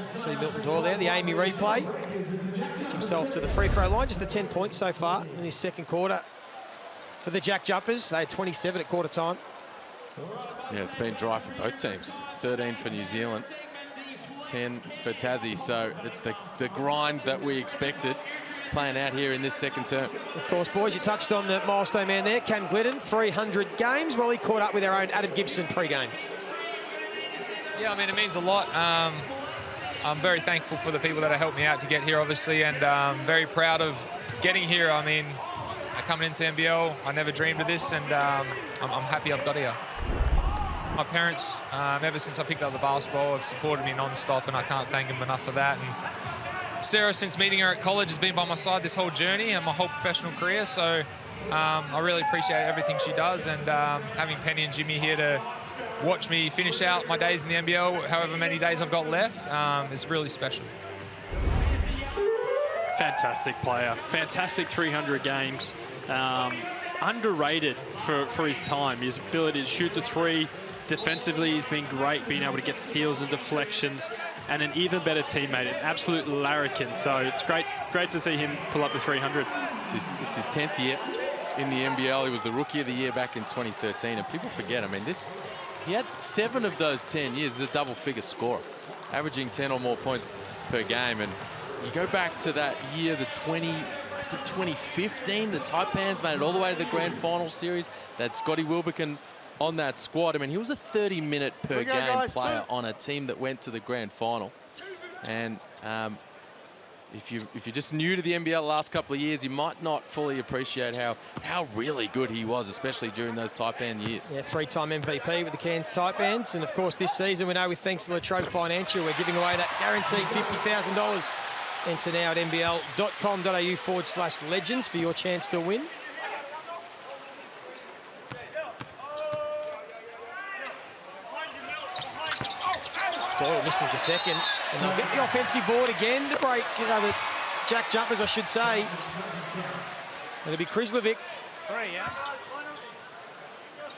See Milton Doyle there, the Amy replay. Gets himself to the free throw line, just the 10 points so far in this second quarter for the JackJumpers. They had 27 at quarter time. Yeah, it's been dry for both teams. 13 for New Zealand, 10 for Tassie. So it's the grind that we expected playing out here in this second term. Of course, boys, you touched on the milestone man there, Cam Glidden, 300 games. Well, he caught up with our own Adam Gibson pre-game. Yeah, I mean, it means a lot. I'm very thankful for the people that have helped me out to get here, obviously, and very proud of getting here. I mean, coming into NBL, I never dreamed of this, and I'm happy I've got here. My parents, ever since I picked up the basketball, have supported me non-stop, and I can't thank them enough for that. And Sarah, since meeting her at college, has been by my side this whole journey and my whole professional career, so I really appreciate everything she does, and having Penny and Jimmy here to watch me finish out my days in the NBL, however many days I've got left, is really special. Fantastic player, fantastic 300 games. Underrated for his time, his ability to shoot the three. Defensively, he's been great, being able to get steals and deflections, and an even better teammate, an absolute larrikin. So it's great to see him pull up the 300. It's his 10th year in the NBL. He was the Rookie of the Year back in 2013, and people forget, I mean, he had 7 of those 10 years as a double-figure scorer, averaging 10 or more points per game. And you go back to that year, the 2015, the Taipans made it all the way to the Grand Final series. They had Scotty Wilbekin on that squad. I mean, he was a 30-minute per game player on a team that went to the Grand Final. And if you're just new to the NBL the last couple of years, you might not fully appreciate how really good he was, especially during those Taipan years. Yeah, 3-time MVP with the Cairns Taipans. And of course, this season, we know with thanks to Latrobe Financial, we're giving away that guaranteed $50,000. Enter now at nbl.com.au/legends for your chance to win. Doyle misses the second, and they'll get the offensive board again to break the JackJumpers, I should say. It'll be Krislovic. 3, yeah?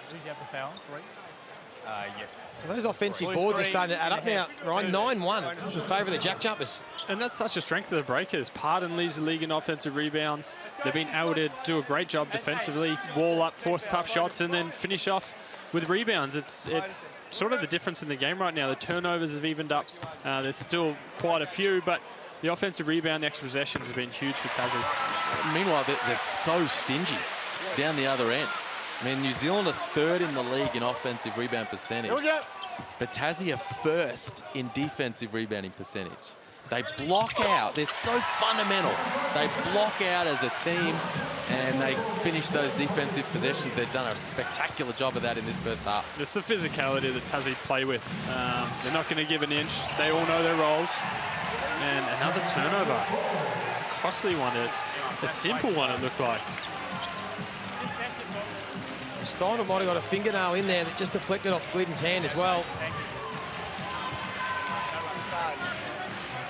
Did you have the foul? 3? Yes. So those offensive boards are starting to add up now, Ryan. 9-1 in favour of the JackJumpers. And that's such a strength of the Breakers. Pardon leads the league in offensive rebounds. They've been able to do a great job defensively, wall up, force tough shots, and then finish off with rebounds. It's sort of the difference in the game right now. The turnovers have evened up. There's still quite a few, but the offensive rebound extra possessions have been huge for Tassie. Meanwhile, they're so stingy down the other end. I mean, New Zealand are 3rd in the league in offensive rebound percentage, but Tassie are 1st in defensive rebounding percentage. They block out. They're so fundamental. They block out as a team, and they finish those defensive possessions. They've done a spectacular job of that in this first half. It's the physicality that Tassie play with. They're not going to give an inch. They all know their roles. And another turnover. A costly one. A simple one, it looked like. Steindl might have got a fingernail in there that just deflected off Glidden's hand as well.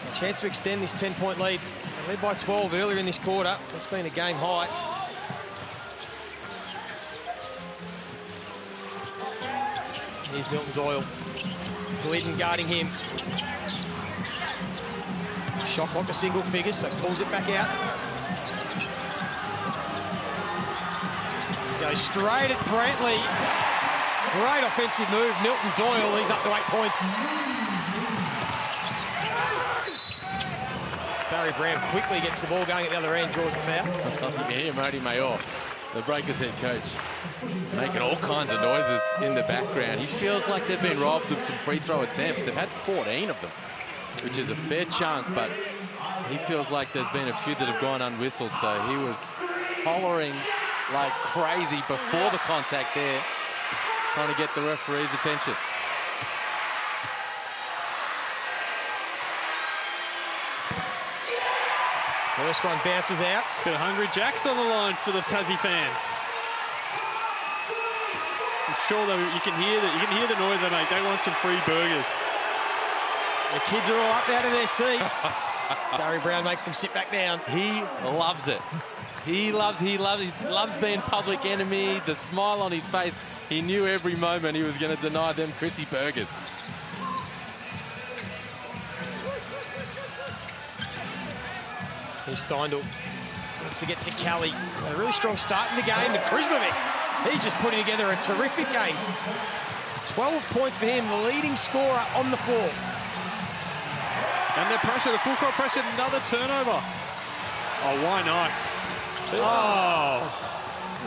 So a chance to extend this 10-point lead. They led by 12 earlier in this quarter. That's been a game high. Here's Milton Doyle. Glidden guarding him. Shot clock a single figures, so pulls it back out. Goes straight at Brantley. Great offensive move. Milton Doyle, he's up to 8 points. Barry Brown quickly gets the ball going at the other end, draws the foul. You can hear Marty Mayor, the Breakers head coach, making all kinds of noises in the background. He feels like they've been robbed of some free throw attempts. They've had 14 of them, which is a fair chunk, but he feels like there's been a few that have gone unwhistled. So he was hollering like crazy before the contact there, trying to get the referee's attention. First one bounces out. Bit of Hungry Jacks on the line for the Tassie fans. I'm sure that you can hear the noise they make. They want some free burgers. The kids are all up out of their seats. Barry Brown makes them sit back down. He loves it. He loves being public enemy, the smile on his face. He knew every moment he was going to deny them Chrissy burgers. Here's Steindl. Wants to get to Kelly. A really strong start in the game. And Krislovic, he's just putting together a terrific game. 12 points for him, the leading scorer on the floor. And the pressure, the full court pressure, another turnover. Oh, why not? Oh,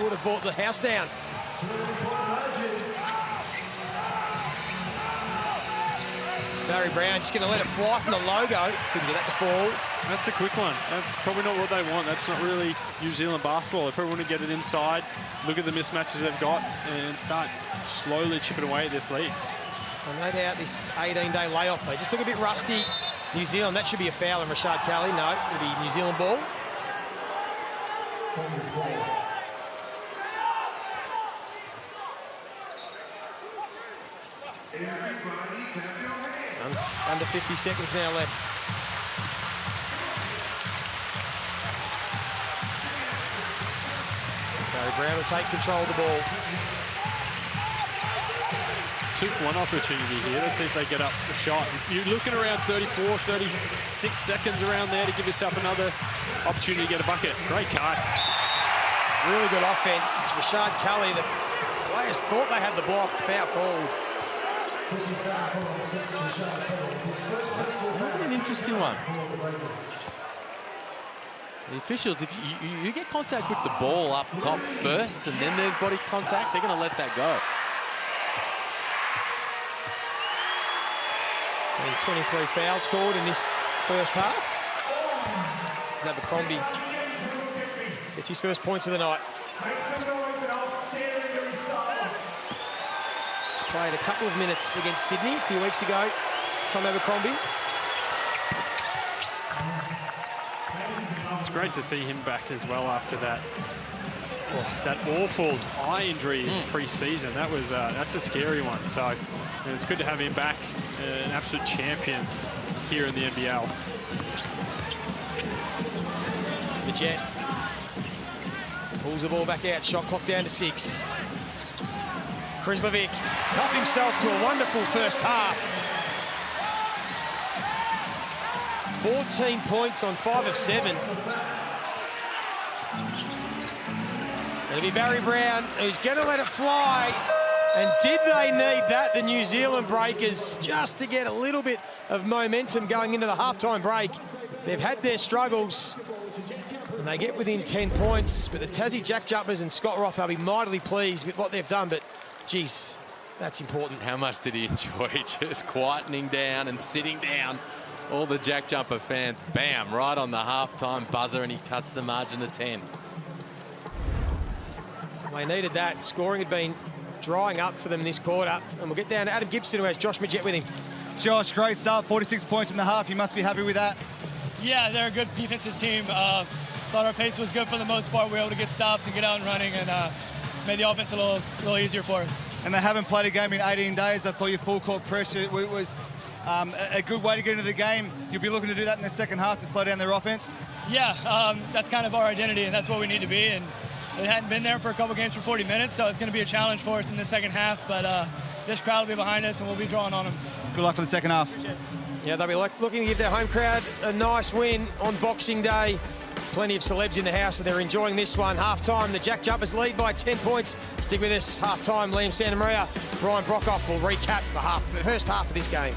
would have brought the house down. Barry Brown just going to let it fly from the logo. Couldn't get that to fall. That's a quick one. That's probably not what they want. That's not really New Zealand basketball. They probably want to get it inside, look at the mismatches they've got, and start slowly chipping away at this lead. So no doubt this 18-day layoff, they just look a bit rusty. New Zealand, that should be a foul on Rashad Kelly. No, it'll be New Zealand ball. Under 50 seconds now left. Barry Brown will take control of the ball. 2-for-1 opportunity here. Let's see if they get up the shot. You're looking around 34, 36 seconds around there to give yourself another opportunity to get a bucket. Great cut. Really good offense. Rashad Kelly, the players thought they had the block. Foul called. An interesting one. The officials, if you get contact with the ball up top first and then there's body contact, they're going to let that go. And 23 fouls called in this first half. Abercrombie gets his first points of the night. He's played a couple of minutes against Sydney a few weeks ago. Tom Abercrombie. It's great to see him back as well after that. That awful eye injury pre-season. That's a scary one. So it's good to have him back, an absolute champion here in the NBL. The Jet pulls the ball back out. Shot clock down to 6. Krislovic helped himself to a wonderful first half. 14 points on 5 of 7. It'll be Barry Brown who's going to let it fly. And did they need that, the New Zealand Breakers, just to get a little bit of momentum going into the halftime break? They've had their struggles, and they get within 10 points. But the Tassie JackJumpers and Scott Roth will be mightily pleased with what they've done. But, geez, that's important. How much did he enjoy just quietening down and sitting down All the Jack Jumper fans, bam, right on the halftime buzzer, and he cuts the margin to 10. They needed that. Scoring had been drying up for them this quarter. And we'll get down to Adam Gibson, who has Josh Midget with him. Josh, great start, 46 points in the half. You must be happy with that. Yeah, they're a good defensive team. Thought our pace was good for the most part. We were able to get stops and get out and running, and made the offense a little easier for us. And they haven't played a game in 18 days. I thought your full court pressure was a good way to get into the game. You'll be looking to do that in the second half to slow down their offense? Yeah, that's kind of our identity, and that's what we need to be. And it hadn't been there for a couple games for 40 minutes, so it's going to be a challenge for us in the second half. But this crowd will be behind us, and we'll be drawing on them. Good luck for the second half. Yeah, they'll be looking to give their home crowd a nice win on Boxing Day. Plenty of celebs in the house, so they're enjoying this one. Half-time, the Jack Jumpers lead by 10 points. Stick with us. Half-time, Liam Santamaria, Ryan Brockhoff will recap the first half of this game.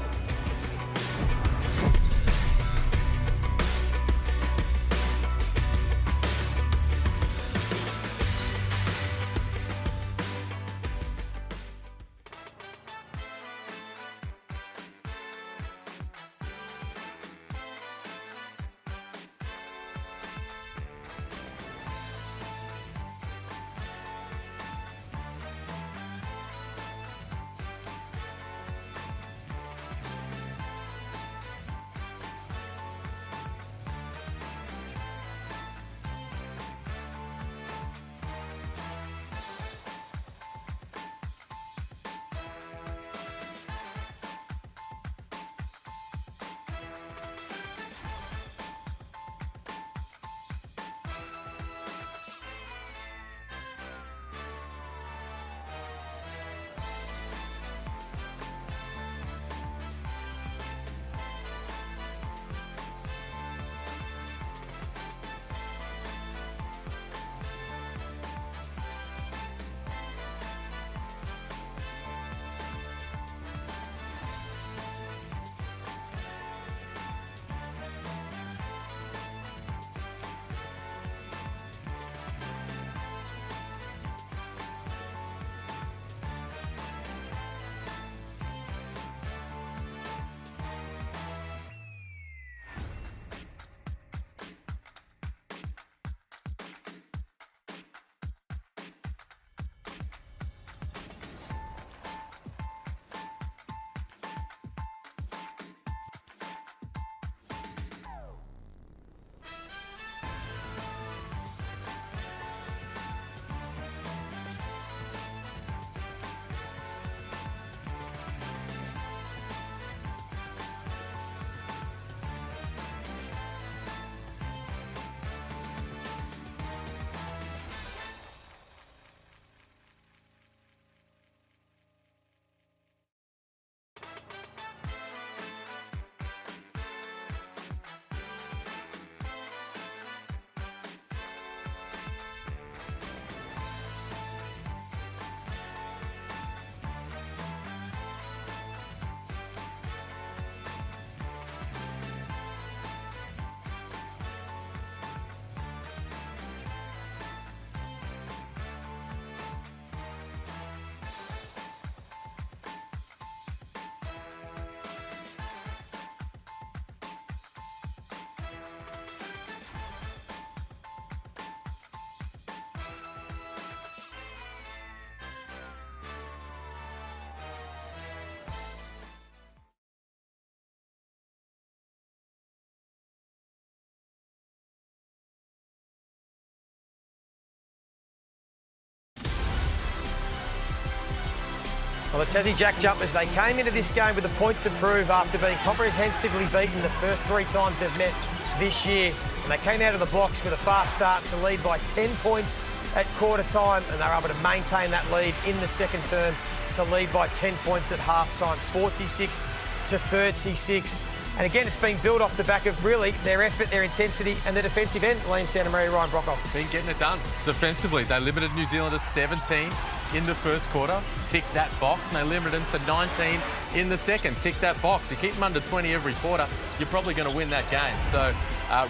Well, the Tassie Jack Jumpers, they came into this game with a point to prove after being comprehensively beaten the first 3 times they've met this year. And they came out of the blocks with a fast start to lead by 10 points at quarter time, and they were able to maintain that lead in the second term to lead by 10 points at half-time, 46-36. And again, it's been built off the back of really their effort, their intensity, and the defensive end. Liam Santamaria, Ryan Brockhoff. Been getting it done defensively. They limited New Zealand to 17 in the first quarter. Tick that box, and they limited them to 19 in the second. Tick that box. You keep them under 20 every quarter, you're probably going to win that game. So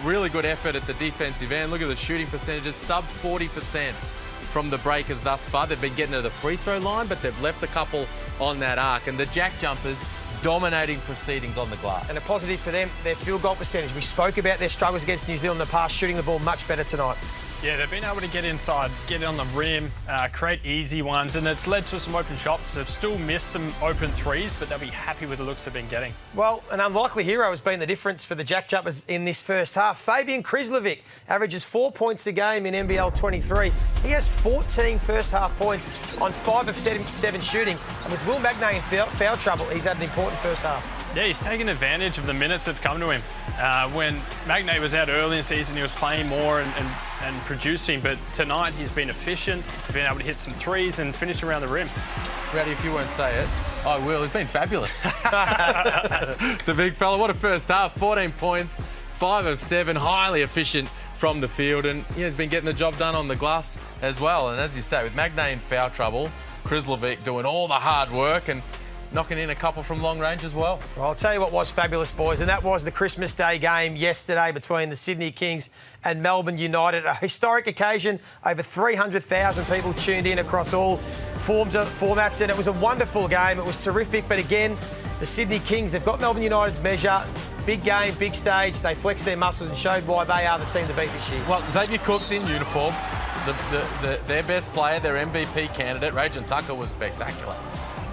really good effort at the defensive end. Look at the shooting percentages, sub 40% from the Breakers thus far. They've been getting to the free throw line, but they've left a couple on that arc. And the Jack Jumpers dominating proceedings on the glass. And a positive for them, their field goal percentage. We spoke about their struggles against New Zealand in the past, shooting the ball much better tonight. Yeah, they've been able to get inside, get on the rim, create easy ones, and it's led to some open shots. They've still missed some open threes, but they'll be happy with the looks they've been getting. Well, an unlikely hero has been the difference for the JackJumpers in this first half. Fabian Krislovic averages 4 points a game in NBL23. He has 14 first-half points on 5 of 7 shooting. And with Will Magnay in foul trouble, he's had an important first half. Yeah, he's taken advantage of the minutes that have come to him. When Magnay was out early in the season, he was playing more and producing, but tonight he's been efficient. He's been able to hit some threes and finish around the rim. Rowdy, if you won't say it, I will. It's been fabulous. The big fella, what a first half. 14 points, 5 of 7, highly efficient from the field, and he's been getting the job done on the glass as well. And as you say, with Magnay in foul trouble, Krislovic doing all the hard work and knocking in a couple from long range as well. Well, I'll tell you what was fabulous, boys, and that was the Christmas Day game yesterday between the Sydney Kings and Melbourne United. A historic occasion. Over 300,000 people tuned in across all formats, and it was a wonderful game. It was terrific, but again, the Sydney Kings, they've got Melbourne United's measure. Big game, big stage. They flexed their muscles and showed why they are the team to beat this year. Well, Xavier Cook's in uniform. Their best player, their MVP candidate, Rajan Tucker, was spectacular.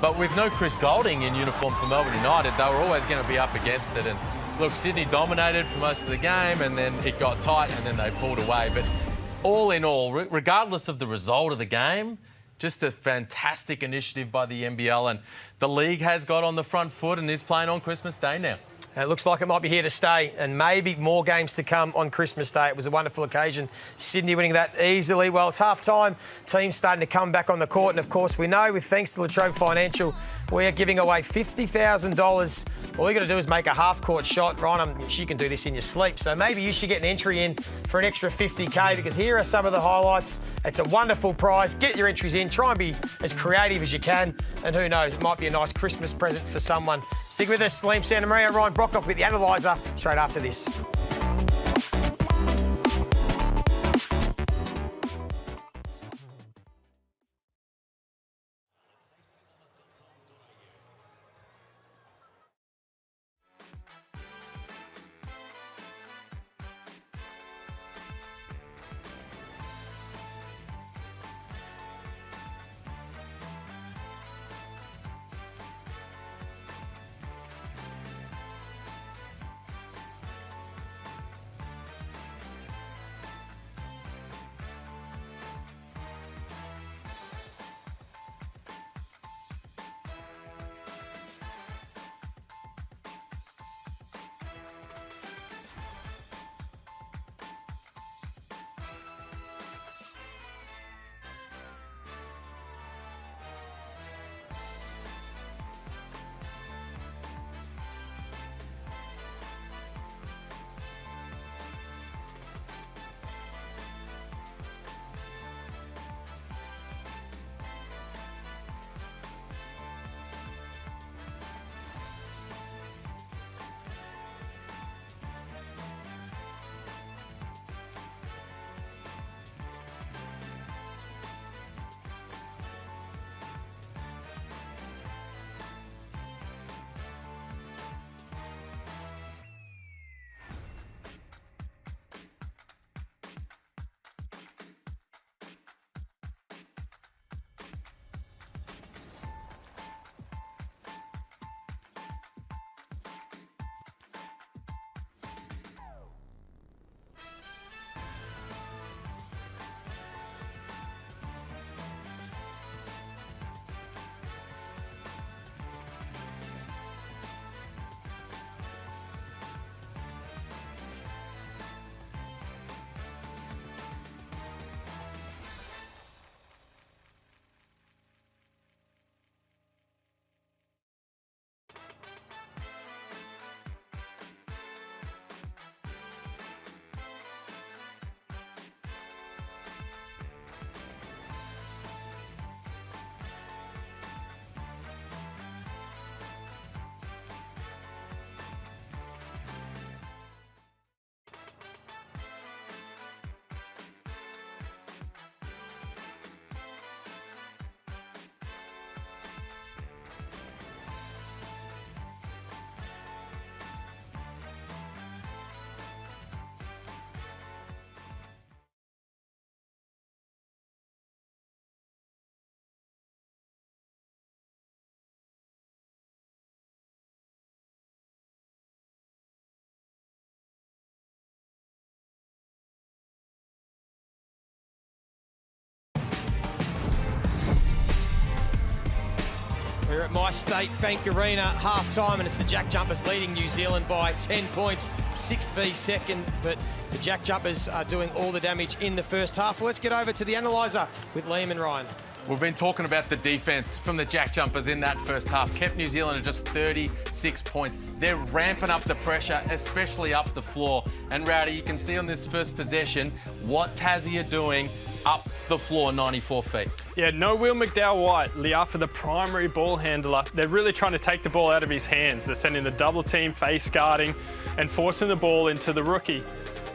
But with no Chris Goulding in uniform for Melbourne United, they were always going to be up against it. And look, Sydney dominated for most of the game, and then it got tight, and then they pulled away. But all in all, regardless of the result of the game, just a fantastic initiative by the NBL, and the league has got on the front foot and is playing on Christmas Day now. It looks like it might be here to stay, and maybe more games to come on Christmas Day. It was a wonderful occasion. Sydney winning that easily. Well, it's half-time. Teams starting to come back on the court, and of course, we know with thanks to Latrobe Financial, we're giving away $50,000. All you got to do is make a half-court shot. Ryan, you can do this in your sleep, so maybe you should get an entry in for an extra $50K, because here are some of the highlights. It's a wonderful prize. Get your entries in. Try and be as creative as you can, and who knows, it might be a nice Christmas present for someone. Stick with us, Liam Santa Maria, Ryan Brockhoff with the Analyzer straight after this. We're at My State Bank Arena, half-time, and it's the JackJumpers leading New Zealand by 10 points, 6th v 2nd, but the JackJumpers are doing all the damage in the first half. Well, let's get over to the analyser with Liam and Ryan. We've been talking about the defence from the JackJumpers in that first half. Kept New Zealand at just 36 points. They're ramping up the pressure, especially up the floor. And Rowdy, you can see on this first possession what Tassie are doing up the floor, 94 feet. Yeah, no Will McDowell-White. Liafa, the primary ball handler. They're really trying to take the ball out of his hands. They're sending the double team, face guarding, and forcing the ball into the rookie.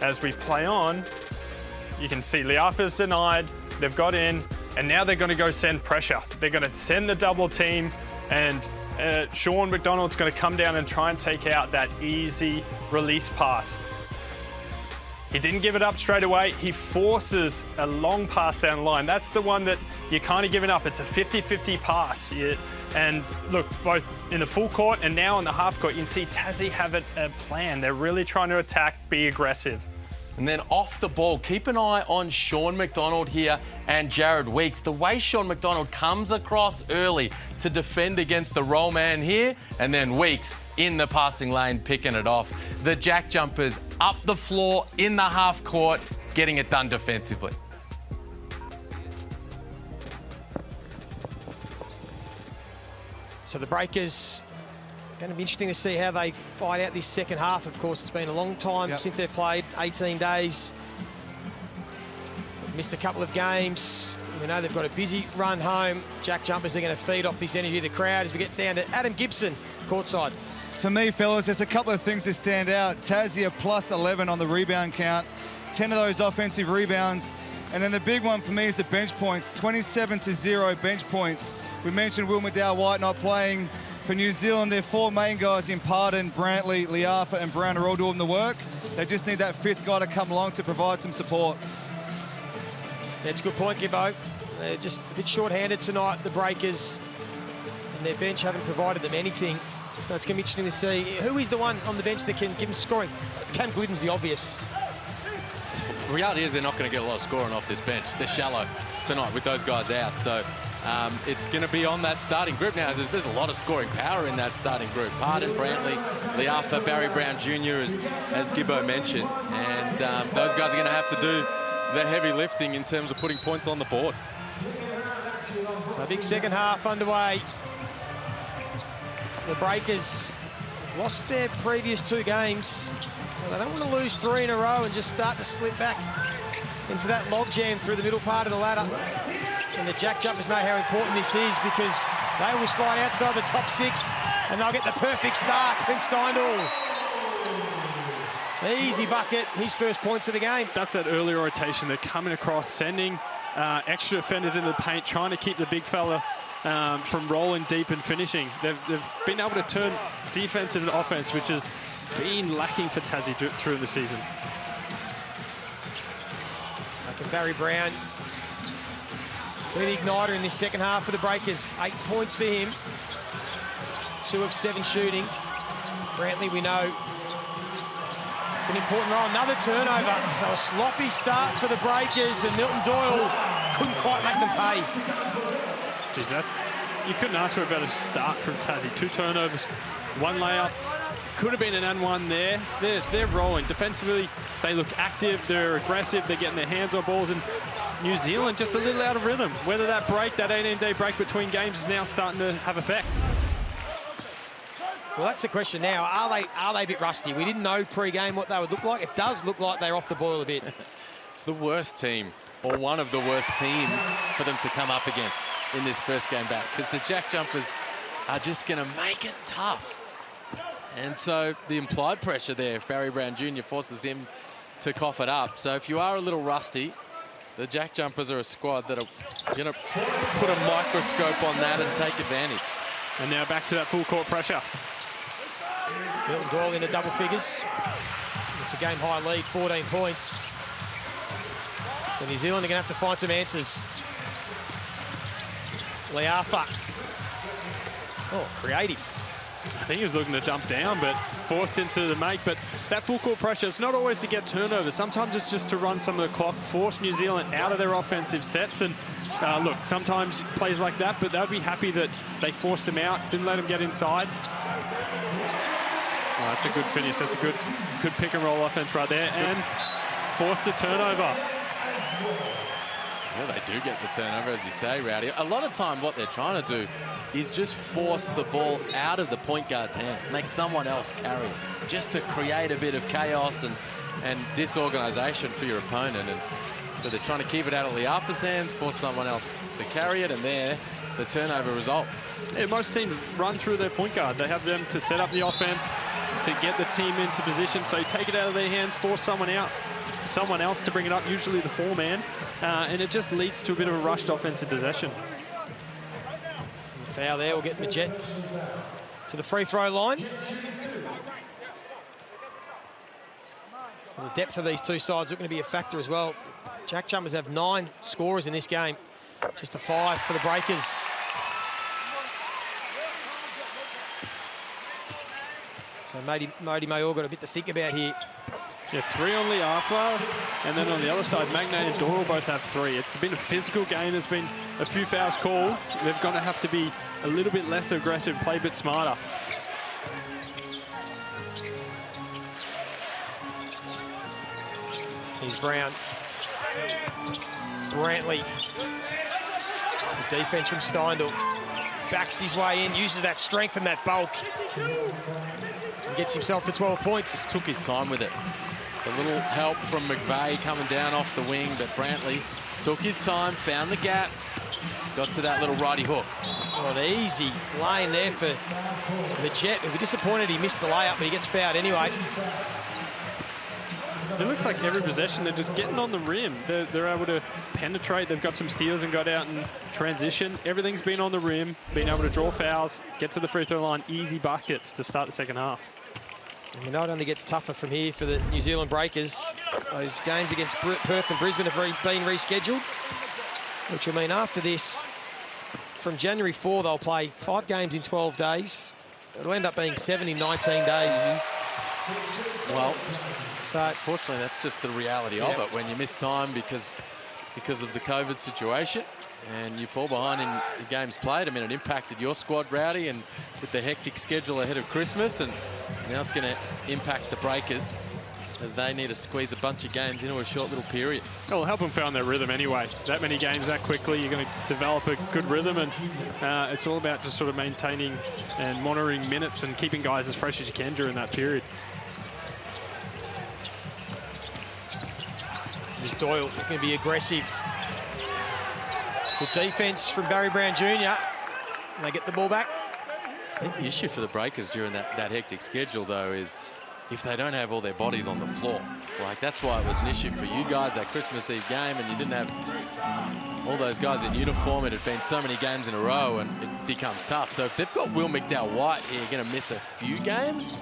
As we play on, you can see Liafa's denied. They've got in. And now they're going to go send pressure. They're going to send the double team, and Sean McDonald's going to come down and try and take out that easy release pass. He didn't give it up straight away. He forces a long pass down the line. That's the one that you're kind of giving up. It's a 50-50 pass. And look, both in the full court and now in the half court, you can see Tassie have a plan. They're really trying to attack, be aggressive. And then off the ball, keep an eye on Sean McDonald here and Jared Weeks. The way Sean McDonald comes across early to defend against the roll man here, and then Weeks in the passing lane picking it off. The JackJumpers up the floor in the half court, getting it done defensively. So the Breakers, going to be interesting to see how they fight out this second half. Of course, it's been a long time since they've played, 18 days. They've missed a couple of games. We know they've got a busy run home. JackJumpers are going to feed off this energy of the crowd as we get down to Adam Gibson, courtside. For me, fellas, there's a couple of things that stand out. Tassie are plus 11 on the rebound count, 10 of those offensive rebounds. And then the big one for me is the bench points, 27-0 bench points. We mentioned Will McDowell-White not playing. For New Zealand, their four main guys in Pardon, Brantley, Liafa and Brown are all doing the work. They just need that fifth guy to come along to provide some support. That's a good point, Gibbo. They're just a bit short-handed tonight, the Breakers, and their bench haven't provided them anything. So it's going to be interesting to see who is the one on the bench that can give them scoring. Cam Glidden's the obvious. The reality is they're not going to get a lot of scoring off this bench. They're shallow tonight with those guys out. So it's going to be on that starting group now. There's a lot of scoring power in that starting group. Pardon, Brantley, Liafa, Barry Brown Jr., as Gibbo mentioned. And those guys are going to have to do the heavy lifting in terms of putting points on the board. A big second half underway. The Breakers lost their previous two games, so they don't want to lose 3 in a row and just start to slip back into that logjam through the middle part of the ladder. And the JackJumpers know how important this is because they will slide outside the top 6 and they'll get the perfect start. Clint Steindl. Easy bucket, his first points of the game. That's that early rotation. They're coming across, sending extra defenders into the paint, trying to keep the big fella from rolling deep and finishing. They've been able to turn defense into offense, which has been lacking for Tassie through the season. Like Barry Brown, the igniter in this second half for the Breakers. 8 points for him. 2 of 7 shooting. Brantley, we know, an important role. Another turnover. So a sloppy start for the Breakers, and Milton Doyle couldn't quite make them pay. Geez, you couldn't ask for a better start from Tassie. 2 turnovers, 1 layup. Could have been an and 1 there. They're rolling. Defensively, they look active, they're aggressive, they're getting their hands on balls, and New Zealand just a little out of rhythm. Whether that break, that 18-day break between games is now starting to have effect. Well, that's the question now. Are they a bit rusty? We didn't know pre-game what they would look like. It does look like they're off the boil a bit. It's the worst team, or one of the worst teams for them to come up against in this first game back, because the JackJumpers are just going to make it tough. And so the implied pressure there, Barry Brown Jr. forces him to cough it up. So if you are a little rusty, the JackJumpers are a squad that are going to put a microscope on that and take advantage. And now back to that full court pressure. Milton Doyle into double figures. It's a game high lead, 14 points. So New Zealand are going to have to find some answers. Liafa. Oh, creative. I think he was looking to jump down, but forced into the make. But that full court pressure, it's not always to get turnovers. Sometimes it's just to run some of the clock, force New Zealand out of their offensive sets. And Look, sometimes plays like that, but they'd be happy that they forced him out, didn't let him get inside. Oh, that's a good finish. That's a good pick and roll offense right there, and forced a turnover. Yeah, they do get the turnover, as you say, Rowdy. A lot of time what they're trying to do is just force the ball out of the point guard's hands, make someone else carry it, just to create a bit of chaos and disorganization for your opponent. And so they're trying to keep it out of Liafa's hands, force someone else to carry it, and there the turnover results. Yeah, most teams run through their point guard. They have them to set up the offense, to get the team into position. So you take it out of their hands, force someone else to bring it up, usually the four-man, and it just leads to a bit of a rushed offensive possession. Foul there will get Majet to the free throw line. The depth of these two sides are going to be a factor as well. JackJumpers have 9 scorers in this game, just a 5 for the Breakers. So Modi Mayor got a bit to think about here. Yeah, 3 on Liafa, and then on the other side, Magnay and Doyle both have 3. It's been a physical game. There's been a few fouls called. They're going to have to be a little bit less aggressive, play a bit smarter. Here's Brown. Brantley. The defense from Steindl. Backs his way in, uses that strength and that bulk. And gets himself to 12 points. Took his time with it. A little help from McVeigh coming down off the wing, but Brantley took his time, found the gap, got to that little righty hook. Oh, an easy lane there for the Jet. We're disappointed he missed the layup, but he gets fouled anyway. It looks like every possession they're just getting on the rim. They're able to penetrate. They've got some steals and got out in transition. Everything's been on the rim, being able to draw fouls, get to the free throw line, easy buckets to start the second half. And we know it only gets tougher from here for the New Zealand Breakers. Those games against Perth and Brisbane have been rescheduled, which will mean after this, from January 4, they'll play 5 games in 12 days. It'll end up being 7 in 19 days. Well, so fortunately, that's just the reality of it. When you miss time because of the COVID situation and you fall behind in your games played. I mean, it impacted your squad, Rowdy, and with the hectic schedule ahead of Christmas, and now it's going to impact the Breakers as they need to squeeze a bunch of games into a short little period. It'll help them find their rhythm anyway. That many games that quickly, you're going to develop a good rhythm, and it's all about just sort of maintaining and monitoring minutes and keeping guys as fresh as you can during that period. Here's Doyle looking to be aggressive. Good defense from Barry Brown Jr. And they get the ball back. I think the issue for the Breakers during that hectic schedule, though, is if they don't have all their bodies on the floor. Like, that's why it was an issue for you guys, that Christmas Eve game, and you didn't have all those guys in uniform. It had been so many games in a row, and it becomes tough. So if they've got Will McDowell-White here going to miss a few games,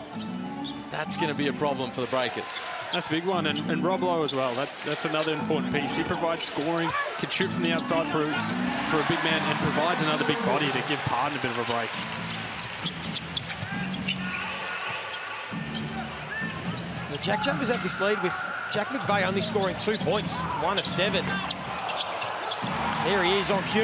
that's going to be a problem for the Breakers. That's a big one, and Rob Lowe as well. That's another important piece. He provides scoring, can shoot from the outside for a big man, and provides another big body to give Pardon a bit of a break. So the JackJumpers have this lead with Jack McVeigh only scoring 2 points, 1 of 7. There he is on cue.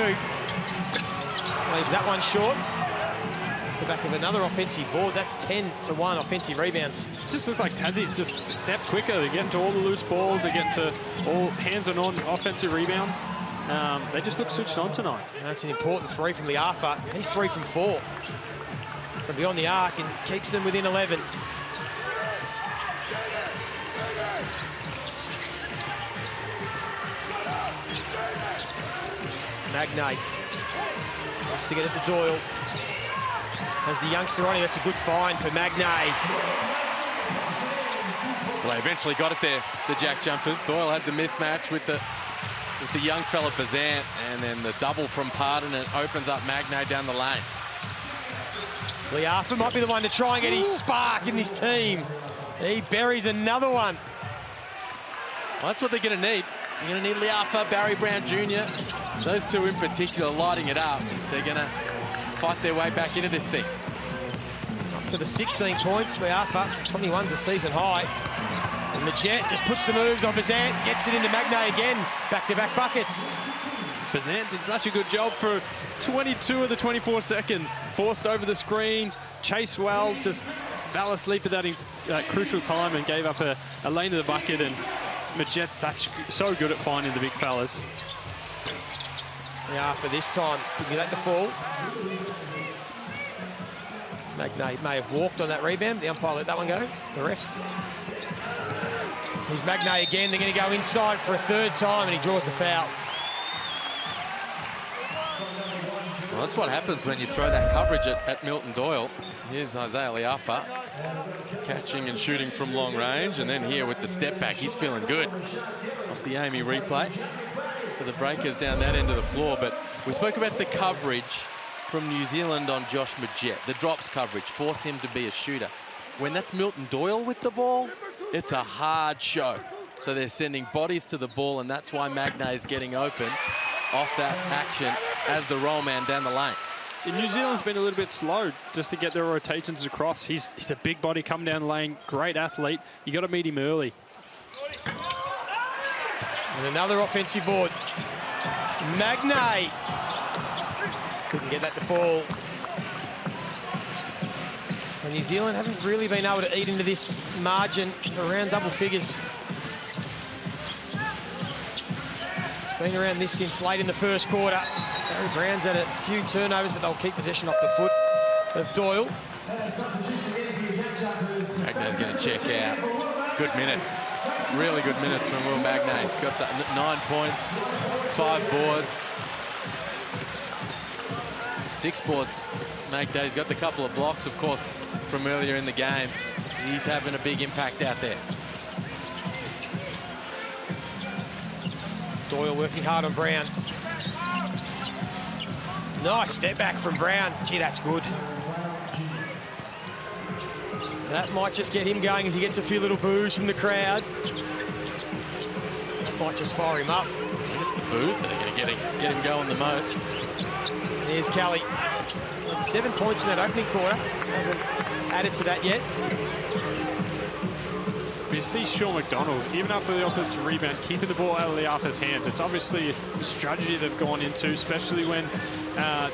Leaves that one short. Off the back of another offensive board. That's 10-1 offensive rebounds. It just looks like Tassie's just a step quicker. They're getting to all the loose balls. They're getting to all hands and on offensive rebounds. They just look switched on tonight. That's an important 3 from Liafa. He's 3 from 4 from beyond the arc and keeps them within 11. Magnay wants to get it to Doyle. As the youngster on him, that's a good find for Magnay. Well, they eventually got it there, the JackJumpers. Doyle had the mismatch with the young fella Bazant, and then the double from Pardon, and it opens up Magnay down the lane. Liafa might be the one to try and get his spark in this team. He buries another one. Well, that's what they're going to need. You're going to need Liafa, Barry Brown Jr. Those two in particular lighting it up. They're going to fight their way back into this thing. Up to the 16 points, Liafa. 21's a season high. And the Jet just puts the moves on Bazant, gets it into Magnay again. Back-to-back buckets. Bazant did such a good job for 22 of the 24 seconds. Forced over the screen, chased well, just fell asleep at that crucial time and gave up a lane to the bucket. And Majet's so good at finding the big fellas. Now for this time, could get the fall. Magnay may have walked on that rebound. The umpire let that one go, the ref. Here's Magnay again. They're going to go inside for a third time, and he draws the foul. Well, that's what happens when you throw that coverage at Milton Doyle. Here's Isaiah Liafa catching and shooting from long range, and then here with the step back, he's feeling good off the Amy replay for the Breakers down that end of the floor. But we spoke about the coverage from New Zealand on Josh Majet. The drops coverage force him to be a shooter. When that's Milton Doyle with the ball, it's a hard show. So they're sending bodies to the ball, and that's why Magnay is getting open off that action as the roll man down the lane. New Zealand's been a little bit slow just to get their rotations across. He's a big body coming down the lane, great athlete. You got to meet him early. And another offensive board. Magnay couldn't get that to fall. So New Zealand haven't really been able to eat into this margin around double figures. Been around this since late in the first quarter. Barry Brown's had a few turnovers, but they'll keep possession off the foot of Doyle. Magnay's going to check out. Good minutes. Really good minutes from Will Magnay. He's got 9 points, 5 boards, 6 boards. Magnay's got the couple of blocks, of course, from earlier in the game. He's having a big impact out there. Doyle working hard on Brown. Nice step back from Brown. Gee, that's good. That might just get him going as he gets a few little boos from the crowd. That might just fire him up. It's the boos that are going to get him going the most. There's Kelly. 7 points in that opening quarter. Hasn't added to that yet. You see Sean McDonald, even after the offensive rebound, keeping the ball out of Liafa's hands. It's obviously a strategy they've gone into, especially when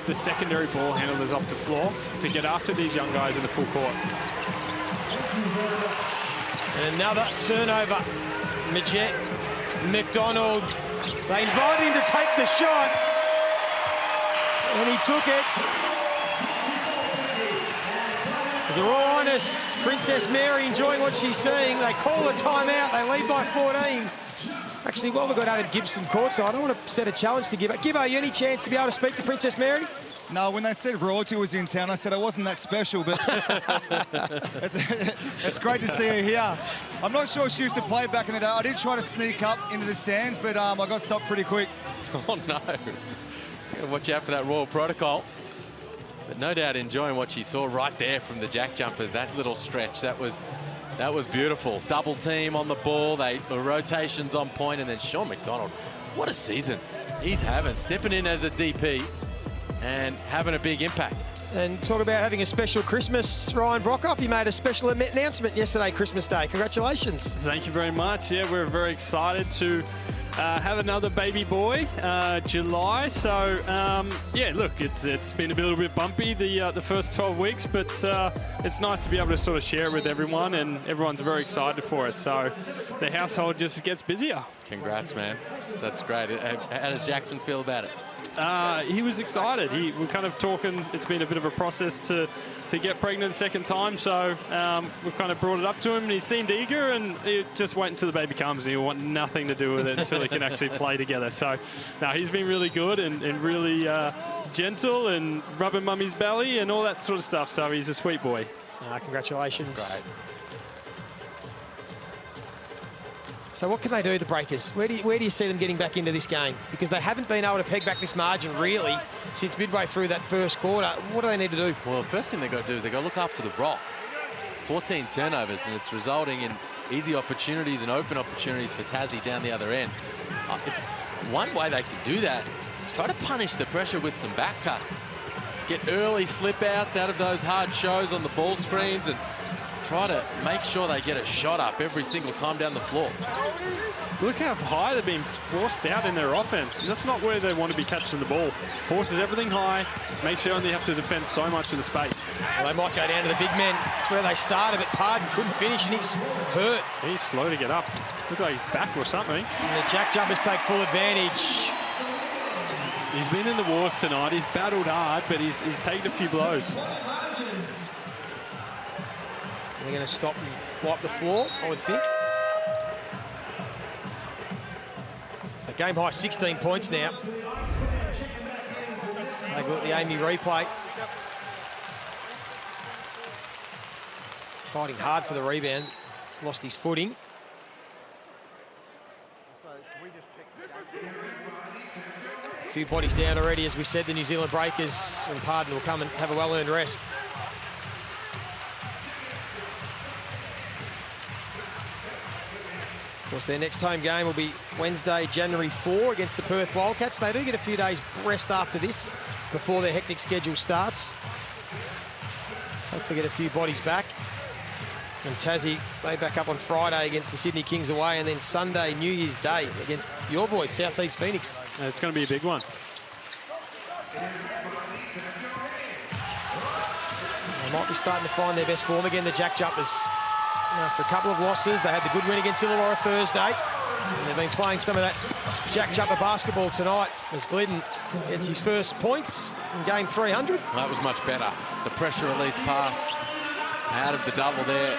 the secondary ball handler is off the floor, to get after these young guys in the full court. And another turnover. Majet, McDonald. They invited him to take the shot, and he took it. As the Royal Highness Princess Mary enjoying what she's seeing. They call a timeout. They lead by 14. Actually, while we've got Adam Gibson courtside, I want to set a challenge to Gibbo. Gibbo, you any chance to be able to speak to Princess Mary? No, when they said royalty was in town, I said I wasn't that special, but it's great to see her here. I'm not sure she used to play back in the day. I did try to sneak up into the stands, but I got stopped pretty quick. Oh, no. Watch out for that royal protocol. But no doubt enjoying what she saw right there from the JackJumpers. That little stretch, that was beautiful. Double team on the ball, the rotations on point, and then Sean McDonald. What a season he's having, stepping in as a DP and having a big impact. And talk about having a special Christmas, Ryan Brockhoff. You made a special announcement yesterday, Christmas Day. Congratulations. Thank you very much. Yeah, we're very excited to have another baby boy, July. So, yeah, look, it's been a little bit bumpy the first 12 weeks, but it's nice to be able to sort of share it with everyone, and everyone's very excited for us. So the household just gets busier. Congrats, man. That's great. How does Jackson feel about it? He was excited. We're kind of talking, it's been a bit of a process to get pregnant a second time, so we've kind of brought it up to him, and he seemed eager, and he just wait until the baby comes, and he'll want nothing to do with it until they can actually play together. So, no, he's been really good and really gentle and rubbing mummy's belly and all that sort of stuff, so he's a sweet boy. Congratulations. That's great. So what can they do, the Breakers? Where do you see them getting back into this game? Because they haven't been able to peg back this margin, really, since midway through that first quarter. What do they need to do? Well, the first thing they've got to do is they've got to look after the rock. 14 turnovers, and it's resulting in easy opportunities and open opportunities for Tassie down the other end. One way they can do that, try to punish the pressure with some back cuts. Get early slip outs out of those hard shows on the ball screens and try to make sure they get a shot up every single time down the floor. Look how high they're being forced out in their offense. That's not where they want to be catching the ball. Forces everything high, makes sure they have to defend so much of the space. Well, they might go down to the big men. That's where they started, but Pardon couldn't finish, and he's hurt. He's slow to get up. Look like he's back or something. And the JackJumpers take full advantage. He's been in the wars tonight. He's battled hard, but he's taken a few blows. They're going to stop and wipe the floor, I would think. So game high 16 points now. Take a look at the Amy replay. Fighting hard for the rebound. Lost his footing. A few bodies down already, as we said. The New Zealand Breakers and Pardon will come and have a well-earned rest. Of course, their next home game will be Wednesday, January 4 against the Perth Wildcats. They do get a few days rest after this before their hectic schedule starts. Hopefully get a few bodies back. And Tassie, they back up on Friday against the Sydney Kings away, and then Sunday, New Year's Day, against your boys, South East Phoenix. It's going to be a big one. They might be starting to find their best form again, the JackJumpers. After a couple of losses, they had the good win against Illawarra Thursday. And they've been playing some of that JackJumper basketball tonight as Glidden gets his first points in game 300. That was much better. The pressure release pass out of the double there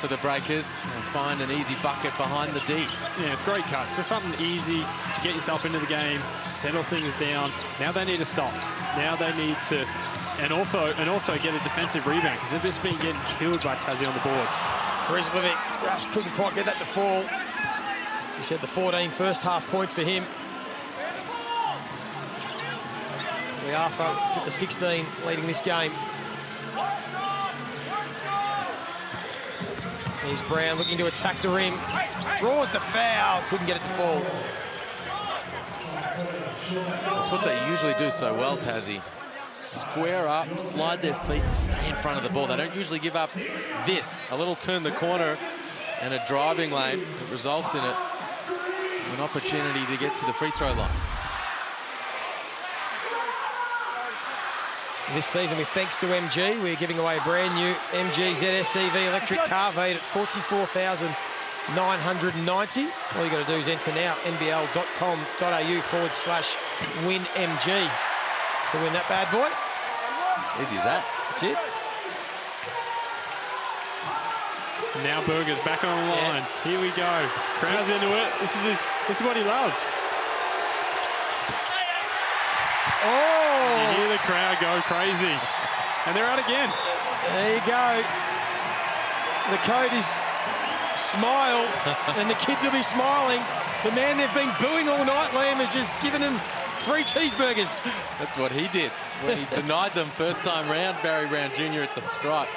for the Breakers, and find an easy bucket behind the D. Yeah, great cut. Just something easy to get yourself into the game, settle things down. Now they need to stop. Now they need to, and also get a defensive rebound, because they've just been getting killed by Tassie on the boards. Krizlovic just couldn't quite get that to fall. He said the 14 first half points for him. Liafa with the 16 leading this game. Here's Brown looking to attack the rim. Draws the foul, couldn't get it to fall. That's what they usually do so well, Tassie. Square up, slide their feet, and stay in front of the ball. They don't usually give up this. A little turn the corner and a driving lane that results in it. An opportunity to get to the free throw line. This season, with thanks to MG, we're giving away a brand new MG ZSEV electric car valued at $44,990. All you got to do is enter now, nbl.com.au/winmg to win that bad boy. Easy as that. That's it. Now Berger's back on the line. Here we go. Crowd's into it. This is what he loves. Oh! You hear the crowd go crazy. And they're out again. There you go. The code is smile, and the kids will be smiling. The man they've been booing all night, Liam, has just given them free cheeseburgers. That's what he did when he denied them first time round, Barry Brown Jr. at the stripe.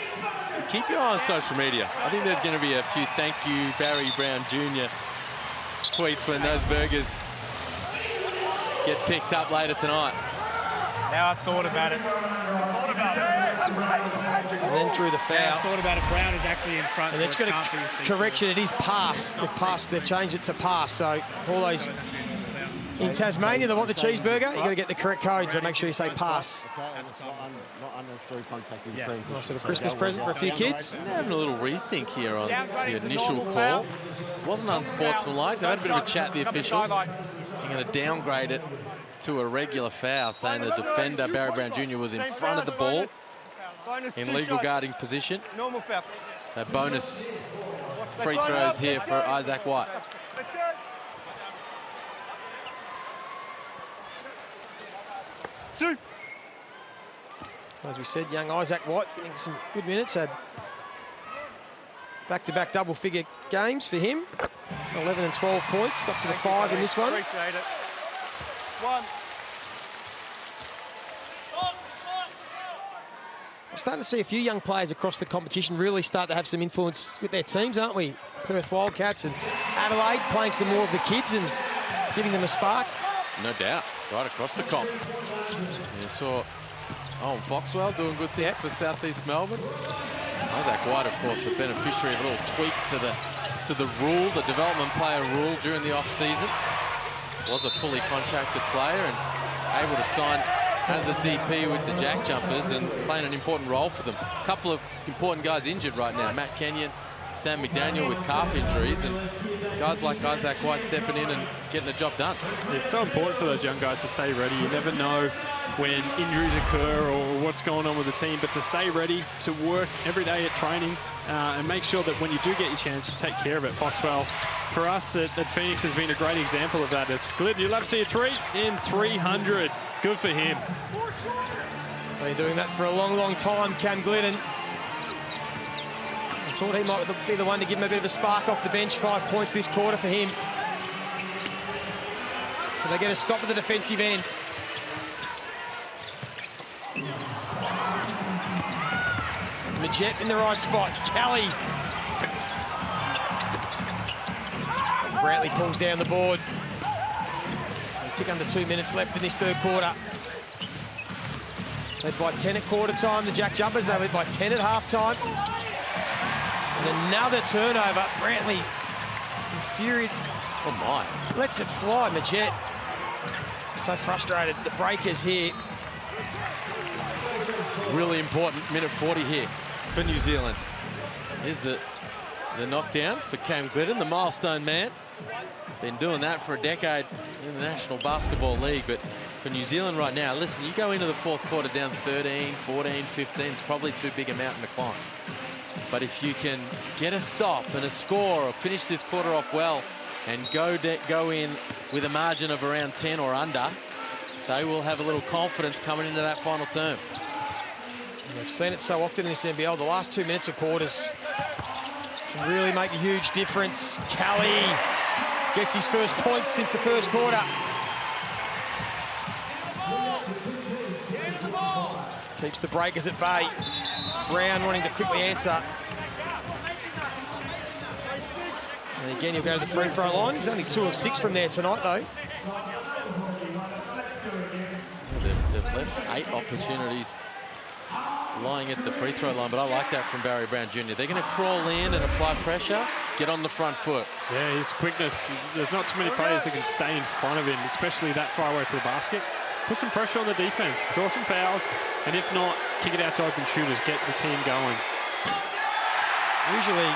Keep your eye on social media. I think there's going to be a few thank you Barry Brown Jr. tweets when those burgers get picked up later tonight. Now I've thought about it. And then drew the foul. I thought about it. Brown is actually in front. And it's got a correction. It is pass. They've changed it to pass. So all those in Tasmania, they want the cheeseburger. You got to get the correct code. So make sure you say pass. Nice little Christmas present for a few kids. Having a little rethink here on the initial call. Wasn't unsportsmanlike. They had a bit of a chat, the officials. They're going to downgrade it to a regular foul, saying the defender, Barry Brown Jr., was in front of the ball in legal guarding position. Normal foul. So bonus free throws here for Isaac White. Let's go. Two. As we said, young Isaac White getting some good minutes. Had back-to-back double-figure games for him. 11 and 12 points, up to the 5 in this one. Appreciate it. One. We're starting to see a few young players across the competition really start to have some influence with their teams, aren't we? Perth Wildcats and Adelaide playing some more of the kids and giving them a spark. No doubt, right across the comp. You saw Owen Foxwell doing good things for South East Melbourne. Isaac White, of course, a beneficiary of a little tweak to the rule, the development player rule during the off-season. Was a fully contracted player and able to sign as a DP with the JackJumpers and playing an important role for them. A couple of important guys injured right now. Matt Kenyon, Sam McDaniel with calf injuries, and guys like Isaac White stepping in and getting the job done. It's so important for those young guys to stay ready. You never know when injuries occur or what's going on with the team, but to stay ready, to work every day at training and make sure that when you do get your chance, you take care of it. Foxwell, for us at Phoenix, has been a great example of that. As Glidden, you'd love to see a 3 in 300. Good for him. Been doing that for a long, long time, Cam Glidden. I thought he might be the one to give him a bit of a spark off the bench. 5 points this quarter for him. Can they get a stop at the defensive end? Majet in the right spot. Kelly. Brantley pulls down the board. A tick under 2 minutes left in this third quarter. Led by 10 at quarter time. The JackJumpers, they led by 10 at half time. And another turnover. Brantley infuriated. Oh my. Lets it fly, Majet. So frustrated. The Breakers here. Really important minute 40 here for New Zealand. Here's the knockdown for Cam Glidden, the milestone man. Been doing that for a decade in the National Basketball League, but for New Zealand right now, listen, you go into the fourth quarter down 13, 14, 15, it's probably too big a mountain to climb. But if you can get a stop and a score or finish this quarter off well and go in with a margin of around 10 or under, they will have a little confidence coming into that final term. We've seen it so often in this NBL. The last 2 minutes of quarters can really make a huge difference. Kelly gets his first points since the first quarter. Keeps the Breakers at bay. Brown wanting to quickly answer. And again, he'll go to the free throw line. He's only 2 of 6 from there tonight, though. They've left 8 opportunities lying at the free throw line, but I like that from Barry Brown Jr. They're going to crawl in and apply pressure, get on the front foot. Yeah, his quickness, there's not too many players that can stay in front of him, especially that far away from the basket. Put some pressure on the defense, draw some fouls, and if not, kick it out to open shooters, get the team going. Usually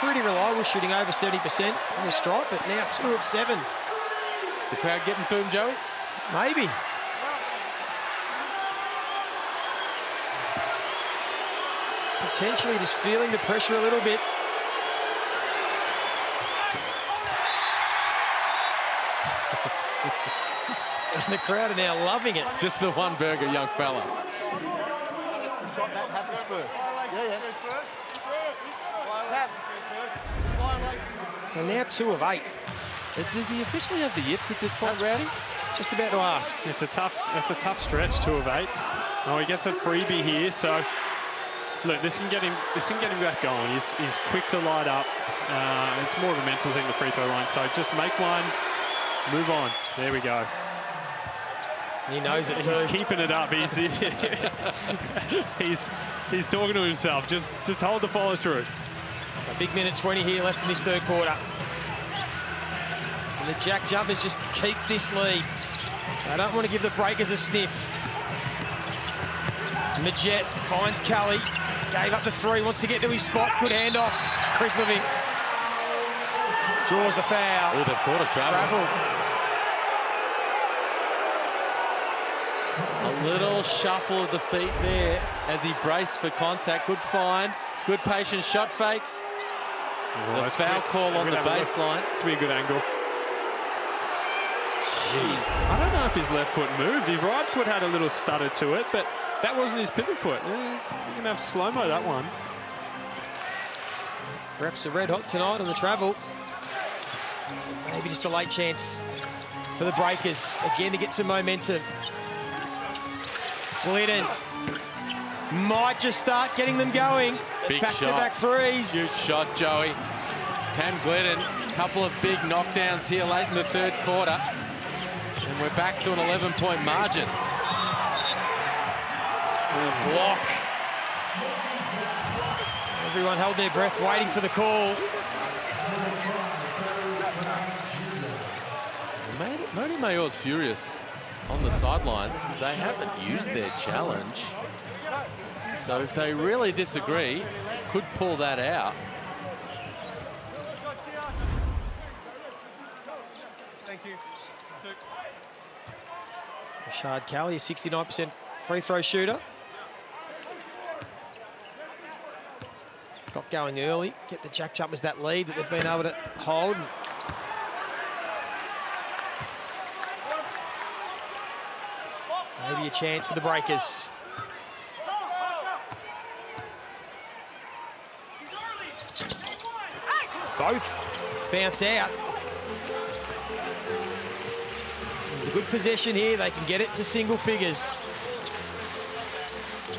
pretty reliable, shooting over 70% from the stripe, but now 2 of 7. The crowd getting to him, Joey? Maybe. Potentially just feeling the pressure a little bit. And the crowd are now loving it. Just the one burger, young fella. So now 2 of 8. Does he officially have the yips at this point, Rowdy? Just about to ask. It's a tough stretch, 2 of 8. Oh, he gets a freebie here, so look, this can get him back going. He's quick to light up. It's more of a mental thing, the free throw line. So just make one, move on. There we go. He knows it too. He's keeping it up. He's talking to himself. Just hold the follow through. A big minute 20 here left in this third quarter. And the JackJumpers just keep this lead. They don't want to give the Breakers a sniff. Majet finds Kelly. Gave up the 3, wants to get to his spot. Good handoff. Chris Levin draws the foul. Oh, they've caught a travel. A little shuffle of the feet there as he braced for contact. Good find. Good patient shot fake. Oh, the foul call on the baseline. This will be a good angle. Jeez. I don't know if his left foot moved. His right foot had a little stutter to it, but that wasn't his pivot foot. You're going to have slow-mo that one. Refs are red hot tonight on the travel. Maybe just a late chance for the Breakers again to get some momentum. Glidden might just start getting them going. Big Back-to-back threes. Good shot, Joey. Cam Glidden, a couple of big knockdowns here late in the third quarter. And we're back to an 11-point margin. Block Everyone held their breath, waiting for the call. Moni Mayor's furious on the sideline. They haven't used their challenge. So if they really disagree, could pull that out. Thank you. Rashad Kelly, a 69% free throw shooter. Got going early, get the JackJumpers that lead that they've been able to hold. Maybe a chance for the Breakers. Both bounce out. With a good possession here, they can get it to single figures.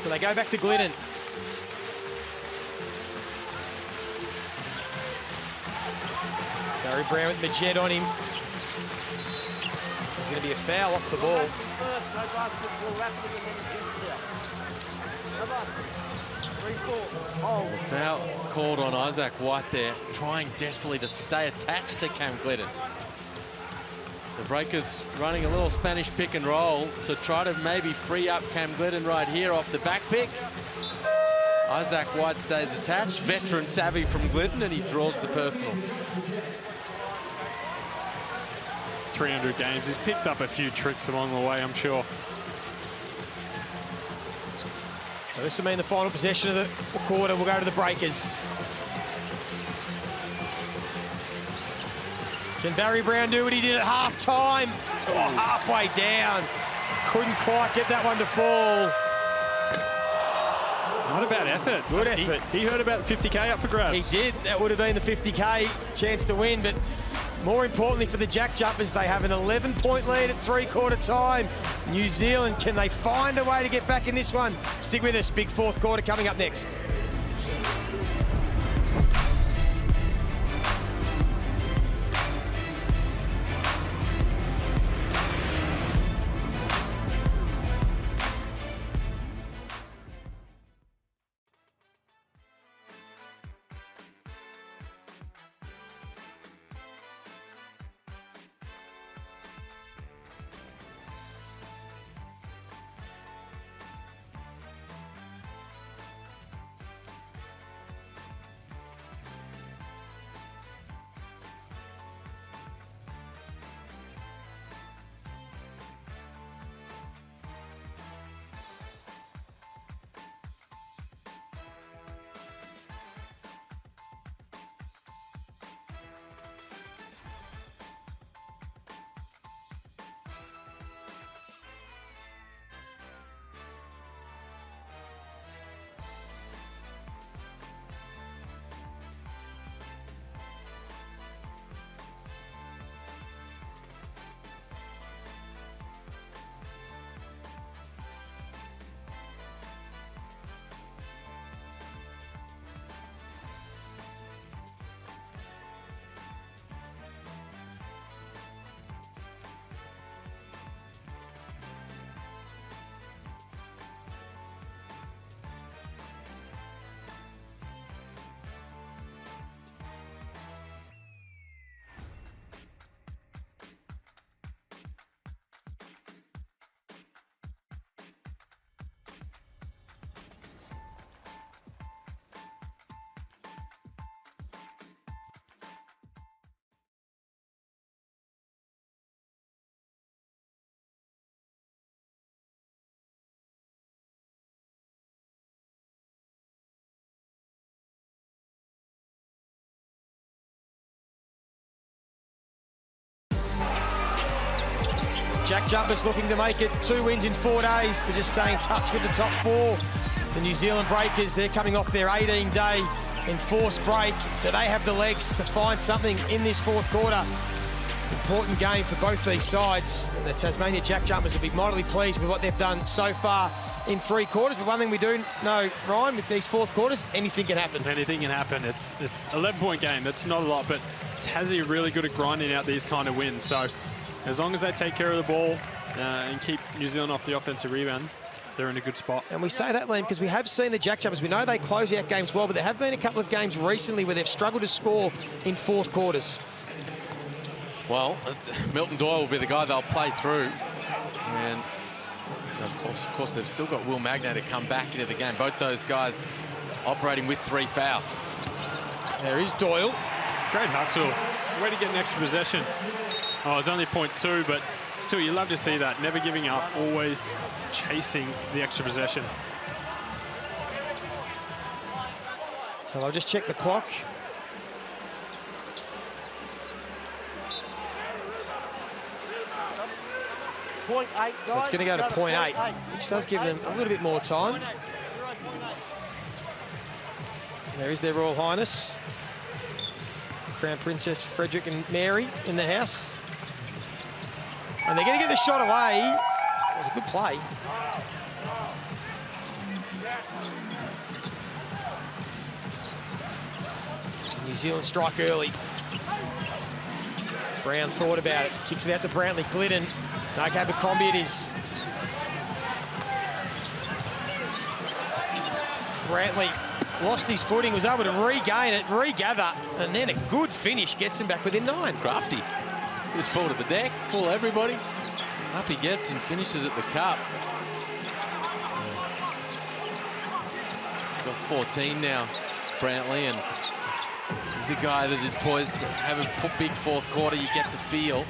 So they go back to Glidden. Barry Brown with Majed on him. There's going to be a foul off the ball. The foul called on Isaac White there, trying desperately to stay attached to Cam Glidden. The Breakers running a little Spanish pick and roll to try to maybe free up Cam Glidden right here off the back pick. Isaac White stays attached, veteran savvy from Glidden, and he draws the personal. 300 games. He's picked up a few tricks along the way, I'm sure. So this will mean the final possession of the quarter will go to the Breakers. Can Barry Brown do what he did at half-time? Oh, halfway down. Couldn't quite get that one to fall. Not a bad effort. Good effort. He heard about the 50K up for grabs. He did. That would have been the 50K chance to win, but more importantly for the JackJumpers, they have an 11-point lead at three-quarter time. New Zealand, can they find a way to get back in this one? Stick with us. Big fourth quarter coming up next. JackJumpers looking to make it 2 wins in 4 days to just stay in touch with the top 4. The New Zealand Breakers, they're coming off their 18-day enforced break. Do they have the legs to find something in this fourth quarter? Important game for both these sides. The Tasmania JackJumpers will be mightily pleased with what they've done so far in 3 quarters. But one thing we do know, Ryan, with these fourth quarters, anything can happen. Anything can happen. It's 11-point game. That's not a lot, but Tassie are really good at grinding out these kind of wins. So as long as they take care of the ball and keep New Zealand off the offensive rebound, they're in a good spot. And we say that, Liam, because we have seen the JackJumpers. We know they close out games well, but there have been a couple of games recently where they've struggled to score in fourth quarters. Well, Milton Doyle will be the guy they'll play through. And of course, they've still got Will Magnay to come back into the game. Both those guys operating with 3 fouls. There is Doyle. Great hustle. Way to get an extra possession. Oh, it's only 0.2, but still, you love to see that. Never giving up, always chasing the extra possession. So I'll just check the clock. So it's going to go to 0.8, which does give them a little bit more time. There is their Royal Highness, Crown Princess Frederick and Mary in the house. And they're going to get the shot away. It was a good play. New Zealand strike early. Brown thought about it. Kicks it out to Brantley. Glidden. No Abercrombie it is. Brantley lost his footing, was able to regain it, regather, and then a good finish gets him back within 9. Crafty. Just fall to the deck, fool everybody. Up he gets and finishes at the cup. He's got 14 now, Brantley, and he's a guy that is poised to have a big fourth quarter. You get the feel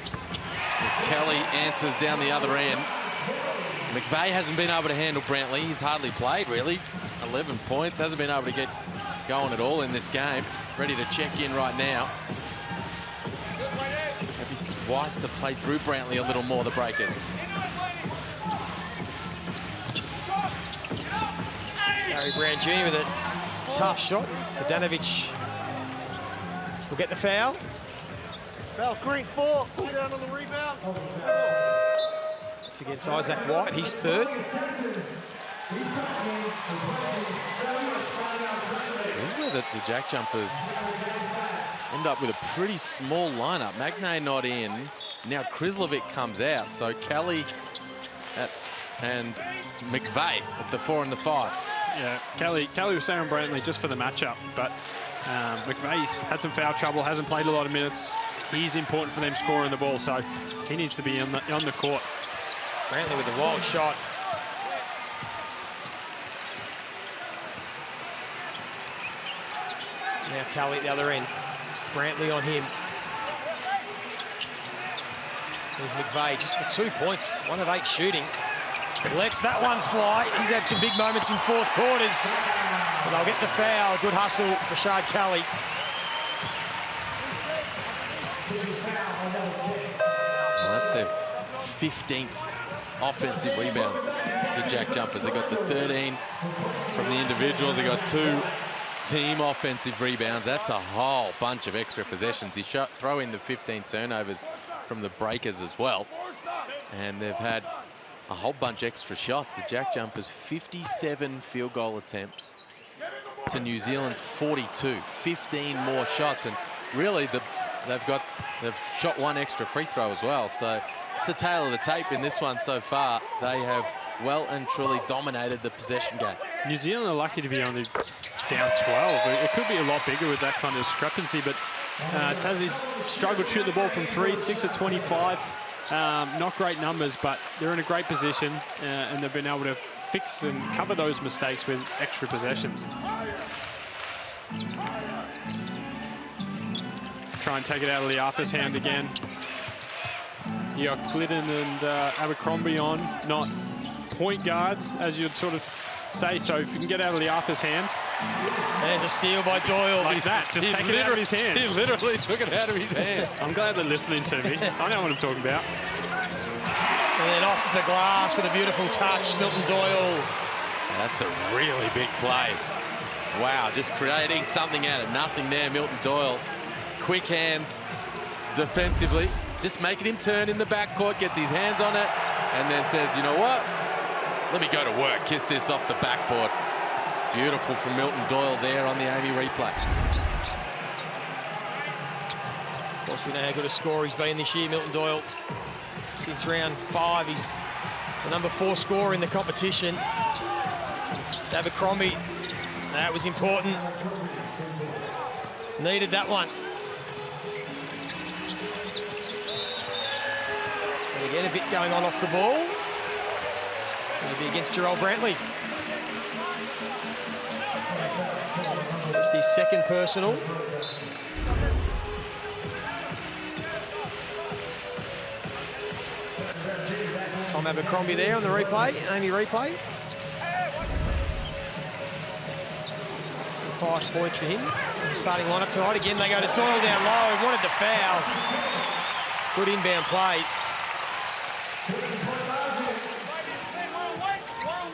as Kelly answers down the other end. McVeigh hasn't been able to handle Brantley. He's hardly played, really. 11 points, hasn't been able to get going at all in this game. Ready to check in right now. Maybe wise to play through Brantley a little more, the Breakers. Gary Brown Jr. with a tough shot. Vodanovic will get the foul. Foul, green 4. Pull down on the rebound. It's against Isaac White. He's third. This is where the JackJumpers end up with a pretty small lineup. Magnay not in. Now Krislovic comes out. So Kelly and McVeigh at the 4 and the 5. Yeah, Kelly was saying Brantley just for the matchup, but McVeigh's had some foul trouble, hasn't played a lot of minutes. He's important for them scoring the ball, so he needs to be on the court. Brantley with the wild shot. Now Kelly at the other end. Brantley on him. There's McVeigh, just the 2 points, 1 of 8 shooting. Lets that one fly. He's had some big moments in fourth quarters. But they'll get the foul. Good hustle, Rashad Kelly. Well, that's their 15th offensive rebound, the JackJumpers. They got the 13 from the individuals. They got 2 team offensive rebounds. That's a whole bunch of extra possessions. You throw in the 15 turnovers from the Breakers as well. And they've had a whole bunch extra shots. The JackJumpers 57 field goal attempts to New Zealand's 42. 15 more shots, and really they've shot 1 extra free throw as well. So it's the tail of the tape in this one so far. They have well and truly dominated the possession game. New Zealand are lucky to be only down 12. It could be a lot bigger with that kind of discrepancy, but Tassie's struggled to shoot the ball from 3, 6 of 25. Not great numbers, but they're in a great position, and they've been able to fix and cover those mistakes with extra possessions. Try and take it out of Liafa's hand again. You got Glidden and Abercrombie on, not point guards, as you'd sort of say. So if you can get out of Liafa's hands. There's a steal by Doyle. Like that, just take it out of his hand. He literally took it out of his hand. I'm glad they're listening to me. I know what I'm talking about. And then off the glass with a beautiful touch, Milton Doyle. That's a really big play. Wow, just creating something out of nothing there, Milton Doyle. Quick hands defensively. Just making him turn in the backcourt, gets his hands on it, and then says, you know what? Let me go to work, kiss this off the backboard. Beautiful from Milton Doyle there on the Amy replay. Of course, we know how good a scorer he's been this year, Milton Doyle. Since round 5, he's the number 4 scorer in the competition. Abercrombie, that was important. Needed that one. And again, a bit going on off the ball. Maybe against Jarrell Brantley. Just his second personal. Tom Abercrombie there on the replay, Amy replay. 5 points for him. The starting lineup tonight. Again, they go to Doyle down low. Wanted the foul. Good inbound play.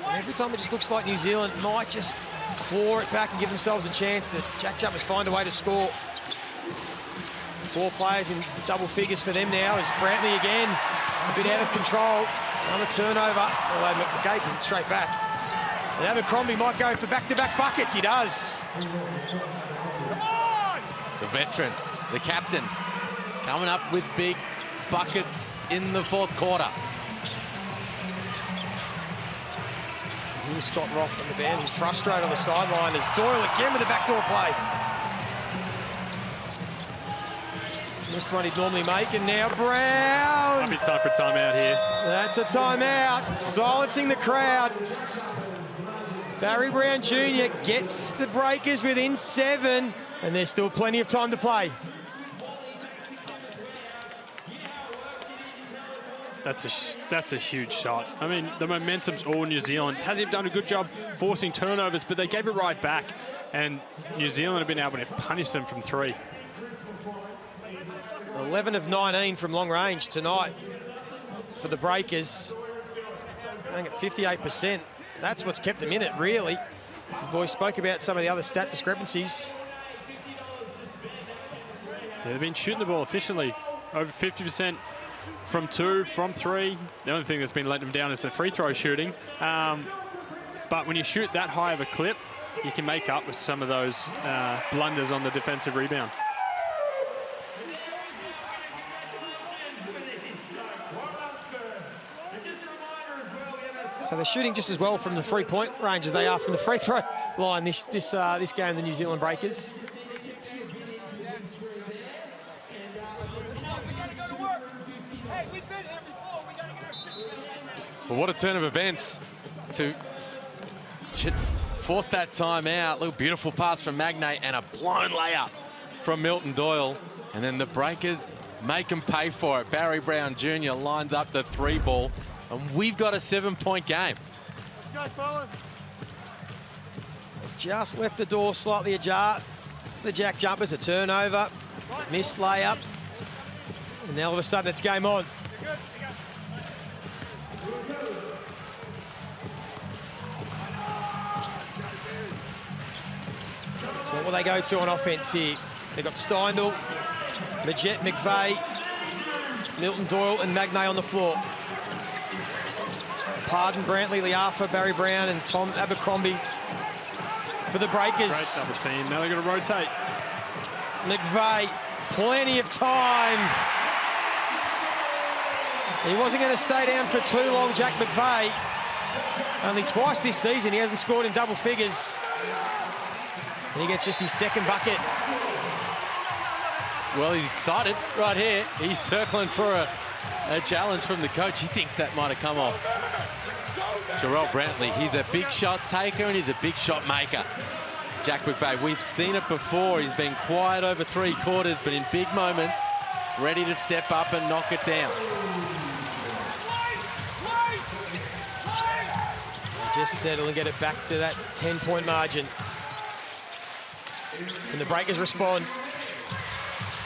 And every time it just looks like New Zealand might just claw it back and give themselves a chance that JackJumpers find a way to score. 4 players in double figures for them now. As Brantley again, a bit out of control. Another turnover, although McGay gets it straight back. And Abercrombie might go for back-to-back buckets. He does. The veteran, the captain, coming up with big buckets in the 4th quarter. Here's Scott Roth on the bench, and frustrated on the sideline as Doyle again with the backdoor play. Missed one he'd normally make, and now Brown. Might be time for a timeout here. That's a timeout, silencing the crowd. Barry Brown Jr. gets the Breakers within 7, and there's still plenty of time to play. That's a huge shot. I mean, the momentum's all New Zealand. Tassie have done a good job forcing turnovers, but they gave it right back, and New Zealand have been able to punish them from 3. 11 of 19 from long range tonight for the Breakers. Going at 58%. That's what's kept them in it, really. The boys spoke about some of the other stat discrepancies. Yeah, they've been shooting the ball efficiently. Over 50% from 2, from 3. The only thing that's been letting them down is the free throw shooting. But when you shoot that high of a clip, you can make up with some of those blunders on the defensive rebound. So they're shooting just as well from the 3-point range as they are from the free throw line this game, the New Zealand Breakers. Well, what a turn of events to force that timeout. Little beautiful pass from Magnay and a blown layup from Milton Doyle. And then the Breakers make them pay for it. Barry Brown Jr. lines up the 3-ball. And we've got a 7-point game. Let's go, fellas. Just left the door slightly ajar. The JackJumpers, a turnover. Missed layup. And now all of a sudden it's game on. What will they go to on offense here? They've got Steindl, Majette, McVeigh, Milton Doyle and Magnay on the floor. Pardon, Brantley, Liafa, Barry Brown and Tom Abercrombie for the Breakers. Great double team. Now they're going to rotate. McVeigh, plenty of time. He wasn't going to stay down for too long, Jack McVeigh. Only twice this season he hasn't scored in double figures. And he gets just his 2nd bucket. Well, he's excited right here. He's circling for a challenge from the coach. He thinks that might have come off Jarrell Brantley. He's a big shot taker and he's a big shot maker. Jack McVeigh, we've seen it before. He's been quiet over 3 quarters, but in big moments, ready to step up and knock it down. Just settle and get it back to that 10-point margin. And the Breakers respond.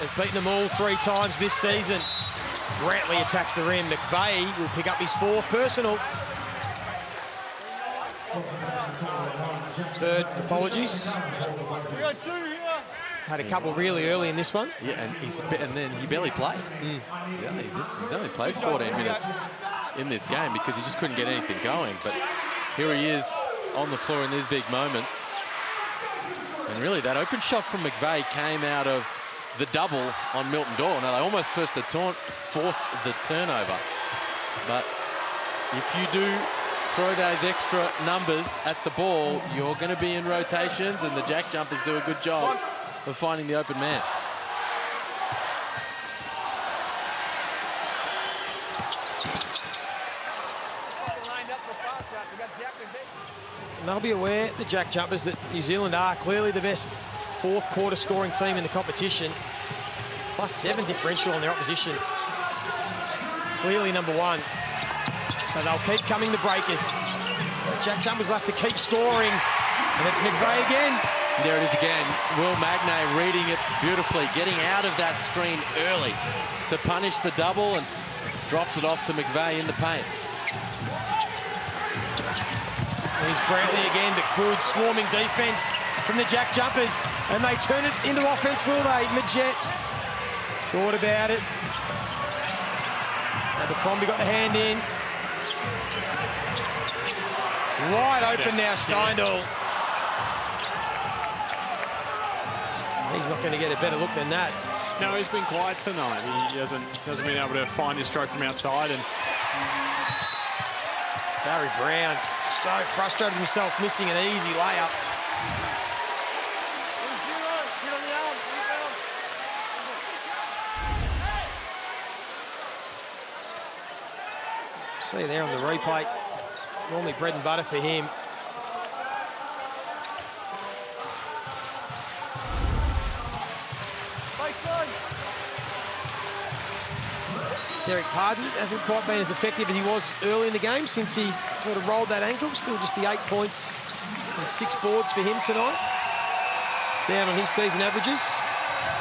They've beaten them all 3 times this season. Brantley attacks the rim. McVeigh will pick up his 4th personal. 3rd, apologies. Had a couple really early in this one. Yeah, and then he barely played. Yeah, he's only played 14 minutes in this game because he just couldn't get anything going. But here he is on the floor in these big moments. And really, that open shot from McVeigh came out of the double on Milton Doyle. Now, they almost forced the turnover. But if you do throw those extra numbers at the ball, you're going to be in rotations, and the Jack Jumpers do a good job of finding the open man. And they'll be aware, the Jack Jumpers, that New Zealand are clearly the best fourth quarter scoring team in the competition. +7 differential on their opposition. Clearly number one. So they'll keep coming, the breakers. So the Jack Jumpers will have to keep scoring. And it's McVeigh again. There it is again. Will Magnay reading it beautifully, getting out of that screen early to punish the double, and drops it off to McVeigh in the paint. Here's Brantley again, but good swarming defence from the Jack Jumpers. And they turn it into offence, will they? Majette thought about it. Abercrombie got the hand in. Wide open now, Steindl. He's not going to get a better look than that. No, he's been quiet tonight. He hasn't been able to find his stroke from outside. And Barry Brown so frustrated himself, missing an easy layup. See there on the replay, normally bread and butter for him. Derek Pardon hasn't quite been as effective as he was early in the game since he sort of rolled that ankle. Still just the 8 points and 6 boards for him tonight. Down on his season averages.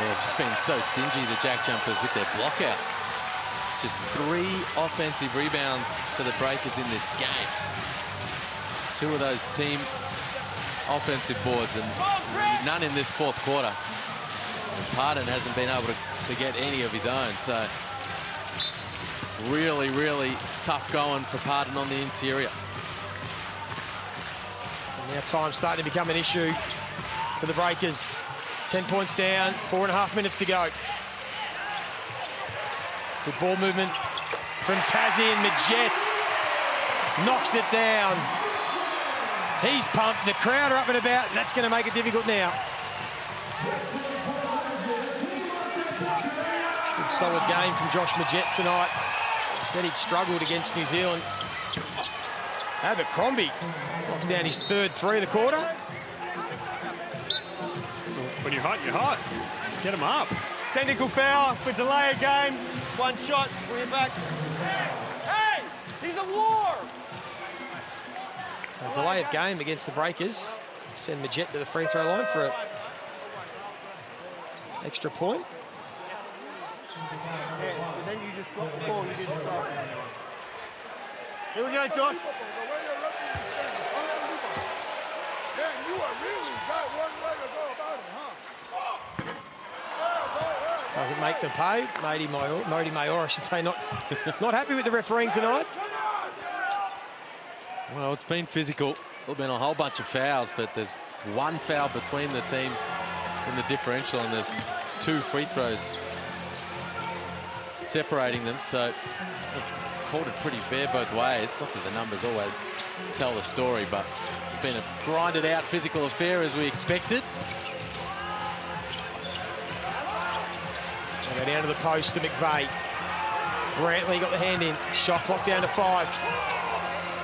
They've just been so stingy, the Jack Jumpers, with their blockouts. It's just 3 offensive rebounds for the Breakers in this game. 2 of those team offensive boards and none in this fourth quarter. And Pardon hasn't been able to get any of his own, so really, really tough going for Pardon on the interior. And now time's starting to become an issue for the Breakers. 10 points down, 4.5 minutes to go. Good ball movement from Tassie, and Majette knocks it down. He's pumped, the crowd are up and about, and that's going to make it difficult now. Good solid game from Josh Majette tonight. He said he'd struggled against New Zealand. Abercrombie knocks down his 3rd 3 of the quarter. when you're hot, you're hot. Get him up. Technical foul for delay of game. 1 shot, bring it back. Hey, he's a war. A delay of game against the Breakers. Send Majette to the free throw line for an extra point. Yeah, and then you just drop the ball. You did the foul. Here we go, Josh. You are really got one way to go about it, huh? Doesn't make them pay. Modi Mayor, I should say, not happy with the refereeing tonight. Well, it's been physical. There's been a whole bunch of fouls, but there's 1 foul between the teams in the differential, and there's 2 free throws separating them. So they've called it pretty fair both ways. Not that the numbers always tell the story, but it's been a grinded out physical affair as we expected. They go down to the post to McVeigh. Brantley got the hand in. Shot clock down to 5.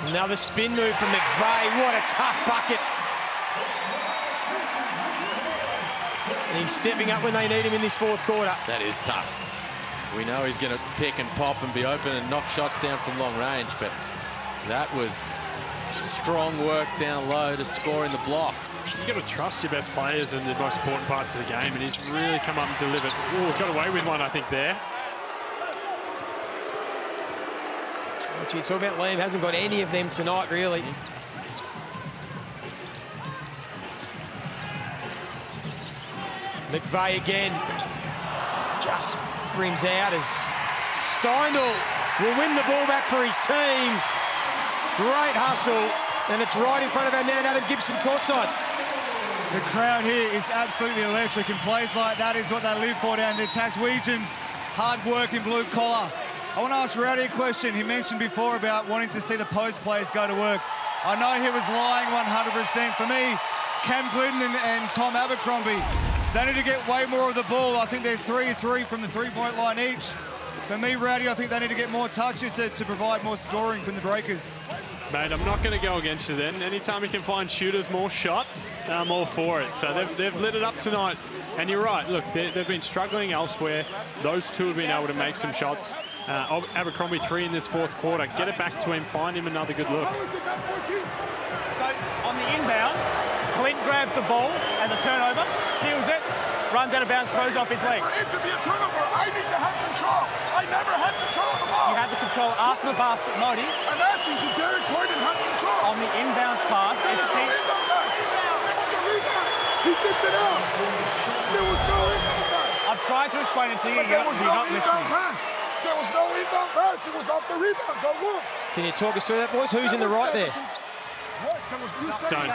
Another spin move from McVeigh. What a tough bucket. And he's stepping up when they need him in this 4th quarter. That is tough. We know he's going to pick and pop and be open and knock shots down from long range, but that was strong work down low to score in the block. You got to trust your best players in the most important parts of the game, and he's really come up and delivered. Ooh, got away with one, I think, there. That's what you talk about. Liam hasn't got any of them tonight, really. McVeigh again. Just brims out as Steindl will win the ball back for his team. Great hustle, and it's right in front of our man, Adam Gibson, courtside. The crowd here is absolutely electric, and plays like that is what they live for down there. Taswegians, hard work in blue collar. I want to ask Rowdy a question. He mentioned before about wanting to see the post players go to work. I know he was lying 100%. For me, Cam Glidden and Tom Abercrombie, they need to get way more of the ball. I think they're 3-3 from the three-point line each. For me, Rowdy, I think they need to get more touches to provide more scoring from the Breakers. Mate, I'm not going to go against you then. Anytime you can find shooters more shots, I'm all for it. So they've lit it up tonight. And you're right, look, they've been struggling elsewhere. Those two have been able to make some shots. Abercrombie 3 in this fourth quarter. Get it back to him, find him another good look. So on the inbound, Clint grabs the ball and the turnover, steals it, runs out of bounds, throws off his leg. For it to be a turnover, I need to have control. I never had control of the ball. You had the control after the basket, Modi. I'm asking, did Derek Gordon have control? On the inbounds pass, There was no inbound pass. There was no rebound. He picked it out. There was no inbound pass. I've tried to explain it to you, But there was you're no not inbound listening. pass. There was no inbound pass. It was off the rebound. Go look. Can you talk us through that, boys? Who's in the right there?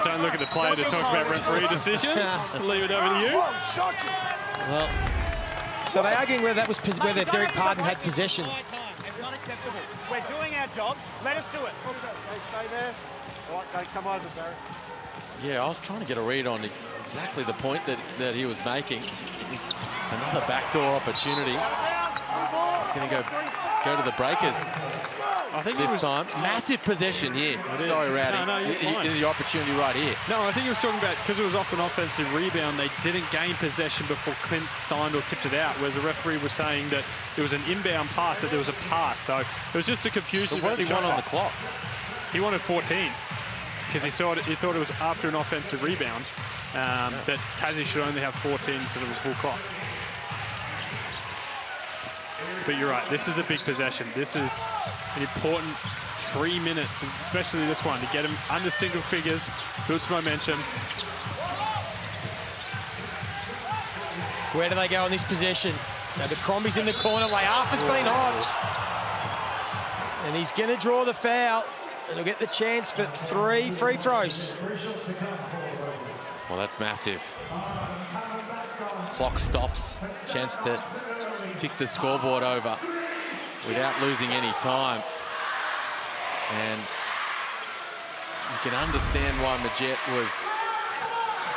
Don't look at the player to talk about referee decisions. Leave it over to you. Well, so they're arguing whether that was whether Derek Pardon had possession. It's not acceptable. We're doing our job. Let us do it. Stay there. All right, come over, Barry. Yeah, I was trying to get a read on exactly the point that he was making. Another backdoor opportunity. It's going to go to the Breakers. I think this time. Massive possession here. Sorry, Rowdy. No, you're fine. This is the opportunity right here. No, I think he was talking about because it was off an offensive rebound, they didn't gain possession before Clint Steindl tipped it out, whereas the referee was saying that it was an inbound pass, that there was a pass. So it was just a confusion. What did he want on the clock? He wanted 14 because he thought it was after an offensive rebound that Tassie should only have 14 instead of a full clock. But you're right, this is a big possession. This is an important 3 minutes, and especially this one, to get him under single figures, builds momentum. Where do they go on this possession? Abercrombie's in the corner, Le'afa's been hot. And he's going to draw the foul, and he'll get the chance for 3 free throws. Well, that's massive. Clock stops. Chance to tick the scoreboard over without losing any time. And you can understand why Majette was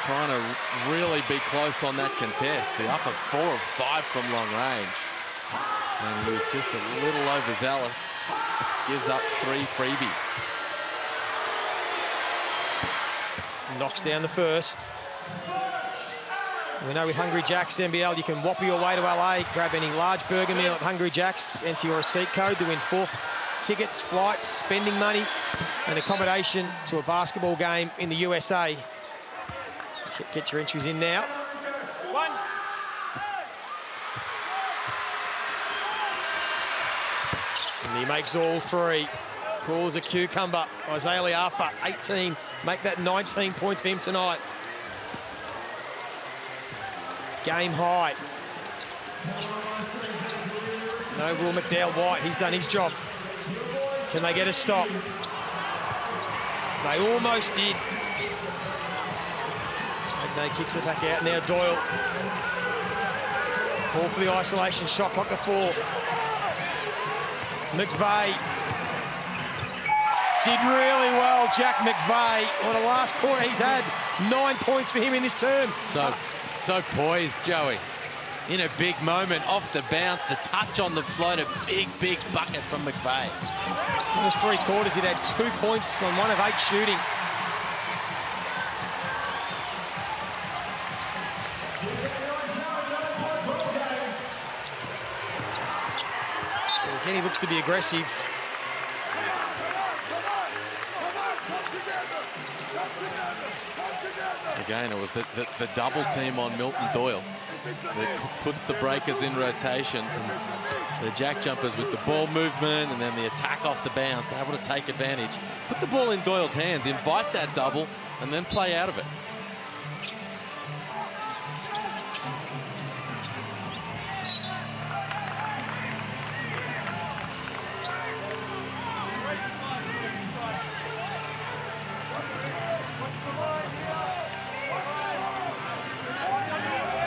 trying to really be close on that contest. The upper 4 of 5 from long range. And he was just a little overzealous. Gives up 3 freebies. Knocks down the first. We know with Hungry Jack's NBL, you can whopper your way to LA, grab any large burger meal at Hungry Jack's, enter your receipt code to win 4 tickets, flights, spending money, and accommodation to a basketball game in the USA. Get your entries in now. And he makes all 3. Calls a cucumber. Isaiah Le'afa, 18. Make that 19 points for him tonight. Game high. No Will McDowell-White, he's done his job. Can they get a stop? They almost did. Magnay kicks it back out, now Doyle. Call for the isolation, shot clock at 4. McVeigh. Did really well, Jack McVeigh. On the last quarter, he's had 9 points for him in this term. So poised, Joey. In a big moment, off the bounce, the touch on the float, a big bucket from McVeigh. First 3 quarters, he'd had 2 points on 1 of 8 shooting. Again, he looks to be aggressive. Again, it was the double team on Milton Doyle that puts the Breakers in rotations, and the JackJumpers with the ball movement and then the attack off the bounce, able to take advantage. Put the ball in Doyle's hands, invite that double, and then play out of it.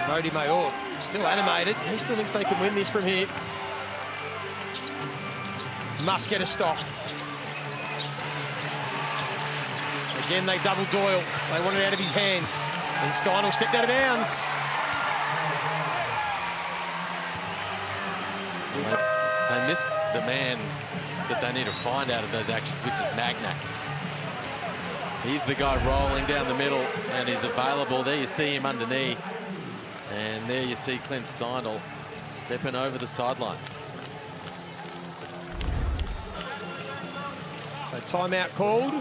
Modi Mayor still animated. He still thinks they can win this from here. must get a stop. Again, they double Doyle. They want it out of his hands. And Steindl stepped out of bounds. They missed the man that they need to find out of those actions, which is Magnay. He's the guy rolling down the middle, and he's available. There you see him underneath. And there you see Clint Steindl stepping over the sideline. So timeout called.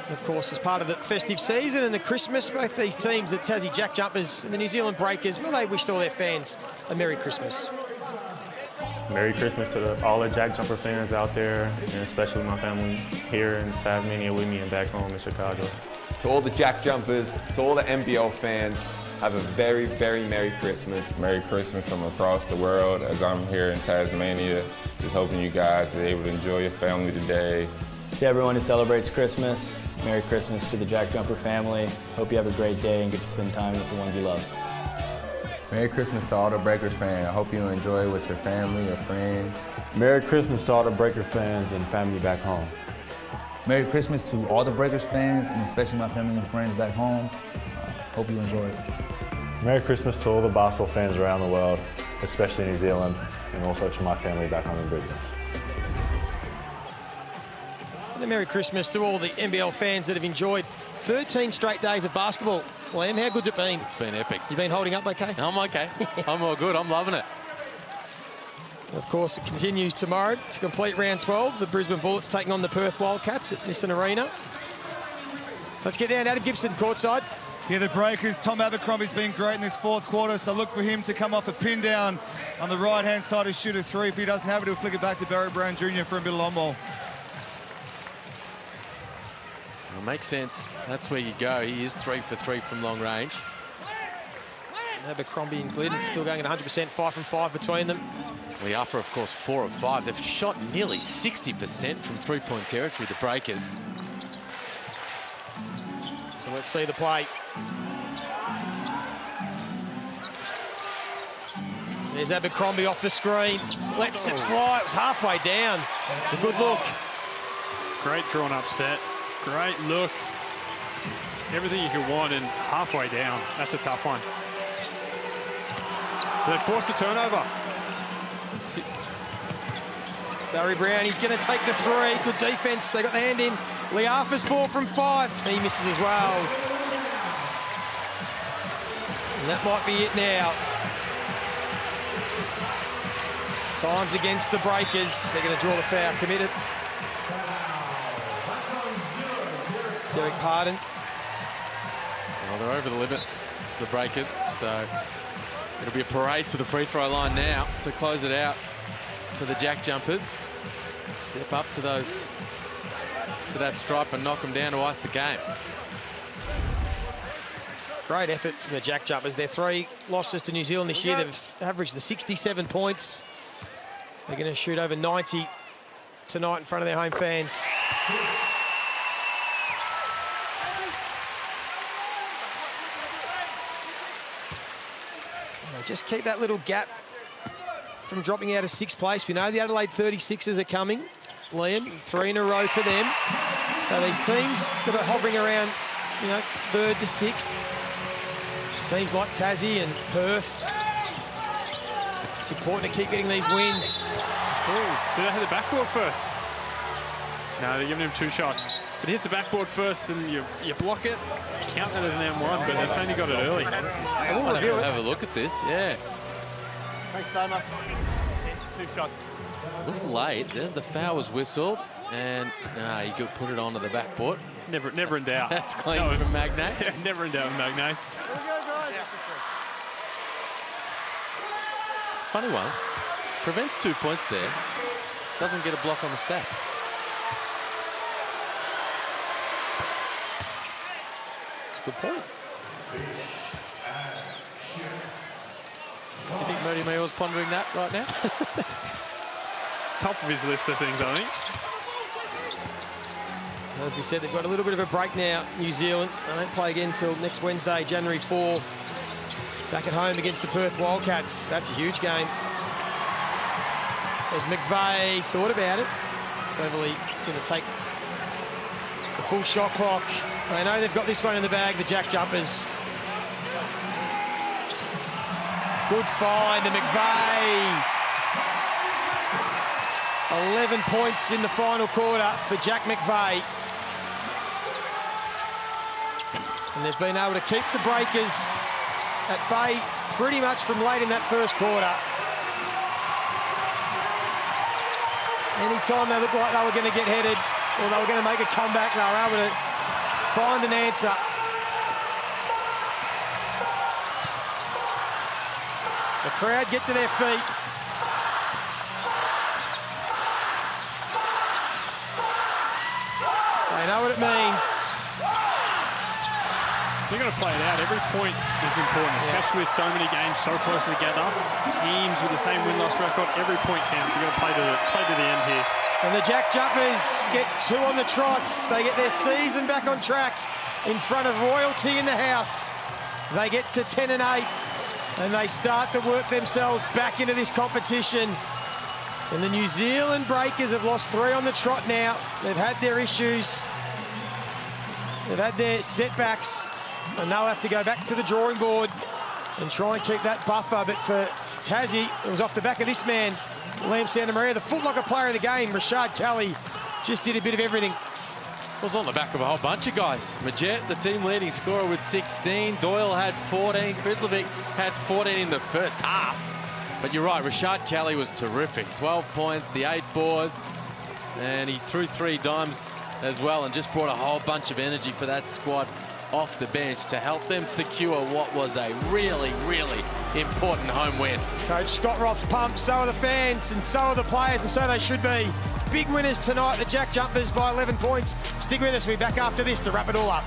Of course, as part of the festive season and the Christmas, both these teams, the Tassie JackJumpers and the New Zealand Breakers, well, they wished all their fans a Merry Christmas. Merry Christmas to all the JackJumper fans out there, and especially my family here in Tasmania with me and back home in Chicago. To all the JackJumpers, to all the NBL fans, have a very, very Merry Christmas. Merry Christmas from across the world as I'm here in Tasmania. Just hoping you guys are able to enjoy your family today. To everyone who celebrates Christmas, Merry Christmas to the JackJumper family. Hope you have a great day and get to spend time with the ones you love. Merry Christmas to all the Breakers fans. I hope you enjoy it with your family, your friends. Merry Christmas to all the Breaker fans and family back home. Merry Christmas to all the Breakers fans, and especially my family and friends back home. Hope you enjoy it. Merry Christmas to all the basketball fans around the world, especially New Zealand, and also to my family back home in Brisbane. And a Merry Christmas to all the NBL fans that have enjoyed 13 straight days of basketball. Liam, how good's it been? It's been epic. You been holding up okay? I'm okay. I'm all good. I'm loving it. Of course, it continues tomorrow to complete round 12. The Brisbane Bullets taking on the Perth Wildcats at Nissan Arena. Let's get down. Adam Gibson, courtside. Yeah, the Breakers, Tom Abercrombie's been great in this fourth quarter, so look for him to come off a pin down on the right-hand side and shoot a three. If he doesn't have it, he'll flick it back to Barry Brown Jr. for a bit of long ball. Well, makes sense. That's where you go. He is 3 for 3 from long range. Abercrombie and Glidden still going at 100%, 5 from 5 between them. Liafa, of course, 4 of 5. They've shot nearly 60% from three-point territory, the Breakers. So let's see the play. There's Abercrombie off the screen. Lets it fly. It was halfway down. It's a good look. Great drawn-up set. Great look. Everything you could want and halfway down. That's a tough one. They forced a turnover. Barry Brown, he's going to take the three. Good defense. They got the hand in. Liafa's 4 from 5. He misses as well. And that might be it now. Times against the Breakers. They're going to draw the foul. Committed. Derek Pardon. Well, they're over the limit, the Breakers, so it'll be a parade to the free throw line now to close it out for the JackJumpers. Step up to that stripe and knock them down to ice the game. Great effort from the JackJumpers. Their 3 losses to New Zealand this year, they've averaged the 67 points. They're going to shoot over 90 tonight in front of their home fans. Just keep that little gap from dropping out of 6th place. We know the Adelaide 36ers are coming. Liam, 3 in a row for them. So these teams that are hovering around, 3rd to 6th, teams like Tassie and Perth, it's important to keep getting these wins. Oh, did they hit the backboard first? No, they're giving him 2 shots. But it hits the backboard first and you block it. Count that as an M1, but they've only got it early. Have a look at this, yeah. Thanks, Doma. 2 shots. A little late, then the foul was whistled, and he could put it onto the backboard. Never in doubt. That's clean from Magnay. Yeah, never in doubt with Magnay. It's a funny one. Prevents 2 points there. Doesn't get a block on the stat. Good point. Do you think Murdy Mayor's pondering that right now? Top of his list of things, I think. As we said, they've got a little bit of a break now, New Zealand. They don't play again until next Wednesday, January 4. Back at home against the Perth Wildcats. That's a huge game. as McVeigh thought about it. Cleverly, he's going to take the full shot clock. They know they've got this one in the bag, the JackJumpers. Good find to McVeigh. 11 points in the final quarter for Jack McVeigh. And they've been able to keep the Breakers at bay pretty much from late in that first quarter. Anytime they looked like they were going to get headed or they were going to make a comeback, they were able to find an answer. The crowd get to their feet. They know what it means. They're going to play it out. Every point is important, especially with so many games so close together. Teams with the same win-loss record, every point counts. You've got to play to the end here. And the JackJumpers get 2 on the trots. They get their season back on track in front of royalty in the house. They get to 10-8, and they start to work themselves back into this competition. And the New Zealand Breakers have lost 3 on the trot now. They've had their issues. They've had their setbacks. And they'll have to go back to the drawing board and try and keep that buffer. But for Tassie, it was off the back of this man, Liam Santamaria, the footlocker player of the game. Rashad Kelly just did a bit of everything. It was on the back of a whole bunch of guys. Majette, the team leading scorer with 16. Doyle had 14. Krislovic had 14 in the first half. But you're right, Rashad Kelly was terrific. 12 points, the 8 boards, and he threw 3 dimes as well and just brought a whole bunch of energy for that squad off the bench to help them secure what was a really, really important home win. Coach Scott Roth's pumped, so are the fans, and so are the players, and so they should be. Big winners tonight, the JackJumpers by 11 points. Stick with us, we'll be back after this to wrap it all up.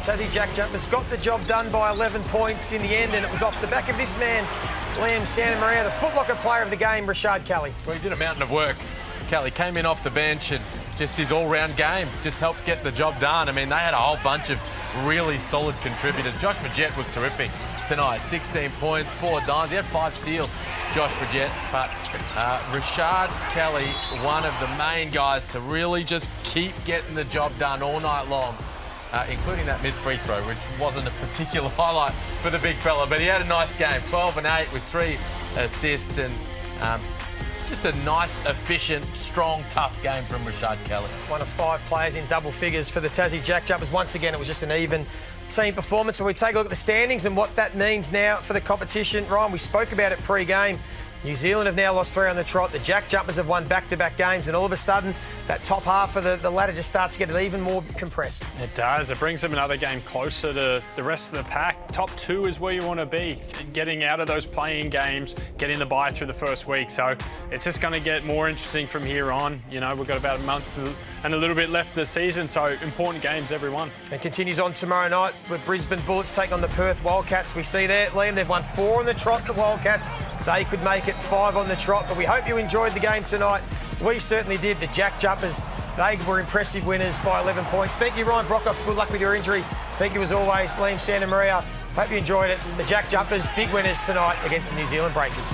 Tassie JackJumpers got the job done by 11 points in the end, and it was off the back of this man, Liam Santamaria, the footlocker player of the game, Rashad Kelly. Well, he did a mountain of work. Kelly came in off the bench and just his all-round game just helped get the job done. I mean, they had a whole bunch of really solid contributors. Josh Majette was terrific tonight. 16 points, 4 dimes. He had 5 steals, Josh Majette. But Rashard Kelly, one of the main guys to really just keep getting the job done all night long, including that missed free throw, which wasn't a particular highlight for the big fella. But he had a nice game, 12 and 8 with 3 assists, and just a nice, efficient, strong, tough game from Rashard Kelly. One of 5 players in double figures for the Tassie JackJumpers. Once again, it was just an even team performance. When we take a look at the standings and what that means now for the competition, Ryan, we spoke about it pre-game. New Zealand have now lost 3 on the trot. The JackJumpers have won back-to-back games, and all of a sudden, that top half of the ladder just starts to get even more compressed. It does. It brings them another game closer to the rest of the pack. Top 2 is where you want to be, getting out of those playing games, getting the bye through the first week. So it's just going to get more interesting from here on. You know, we've got about a month and a little bit left of the season, so important games, every one. It continues on tomorrow night with Brisbane Bullets take on the Perth Wildcats. We see there, Liam, they've won 4 on the trot, the Wildcats. They could make it 5 on the trot, but we hope you enjoyed the game tonight. We certainly did. The JackJumpers, they were impressive winners by 11 points. Thank you, Ryan Brockhoff. Good luck with your injury. Thank you, as always, Liam Santamaria. Hope you enjoyed it. The JackJumpers, big winners tonight against the New Zealand Breakers.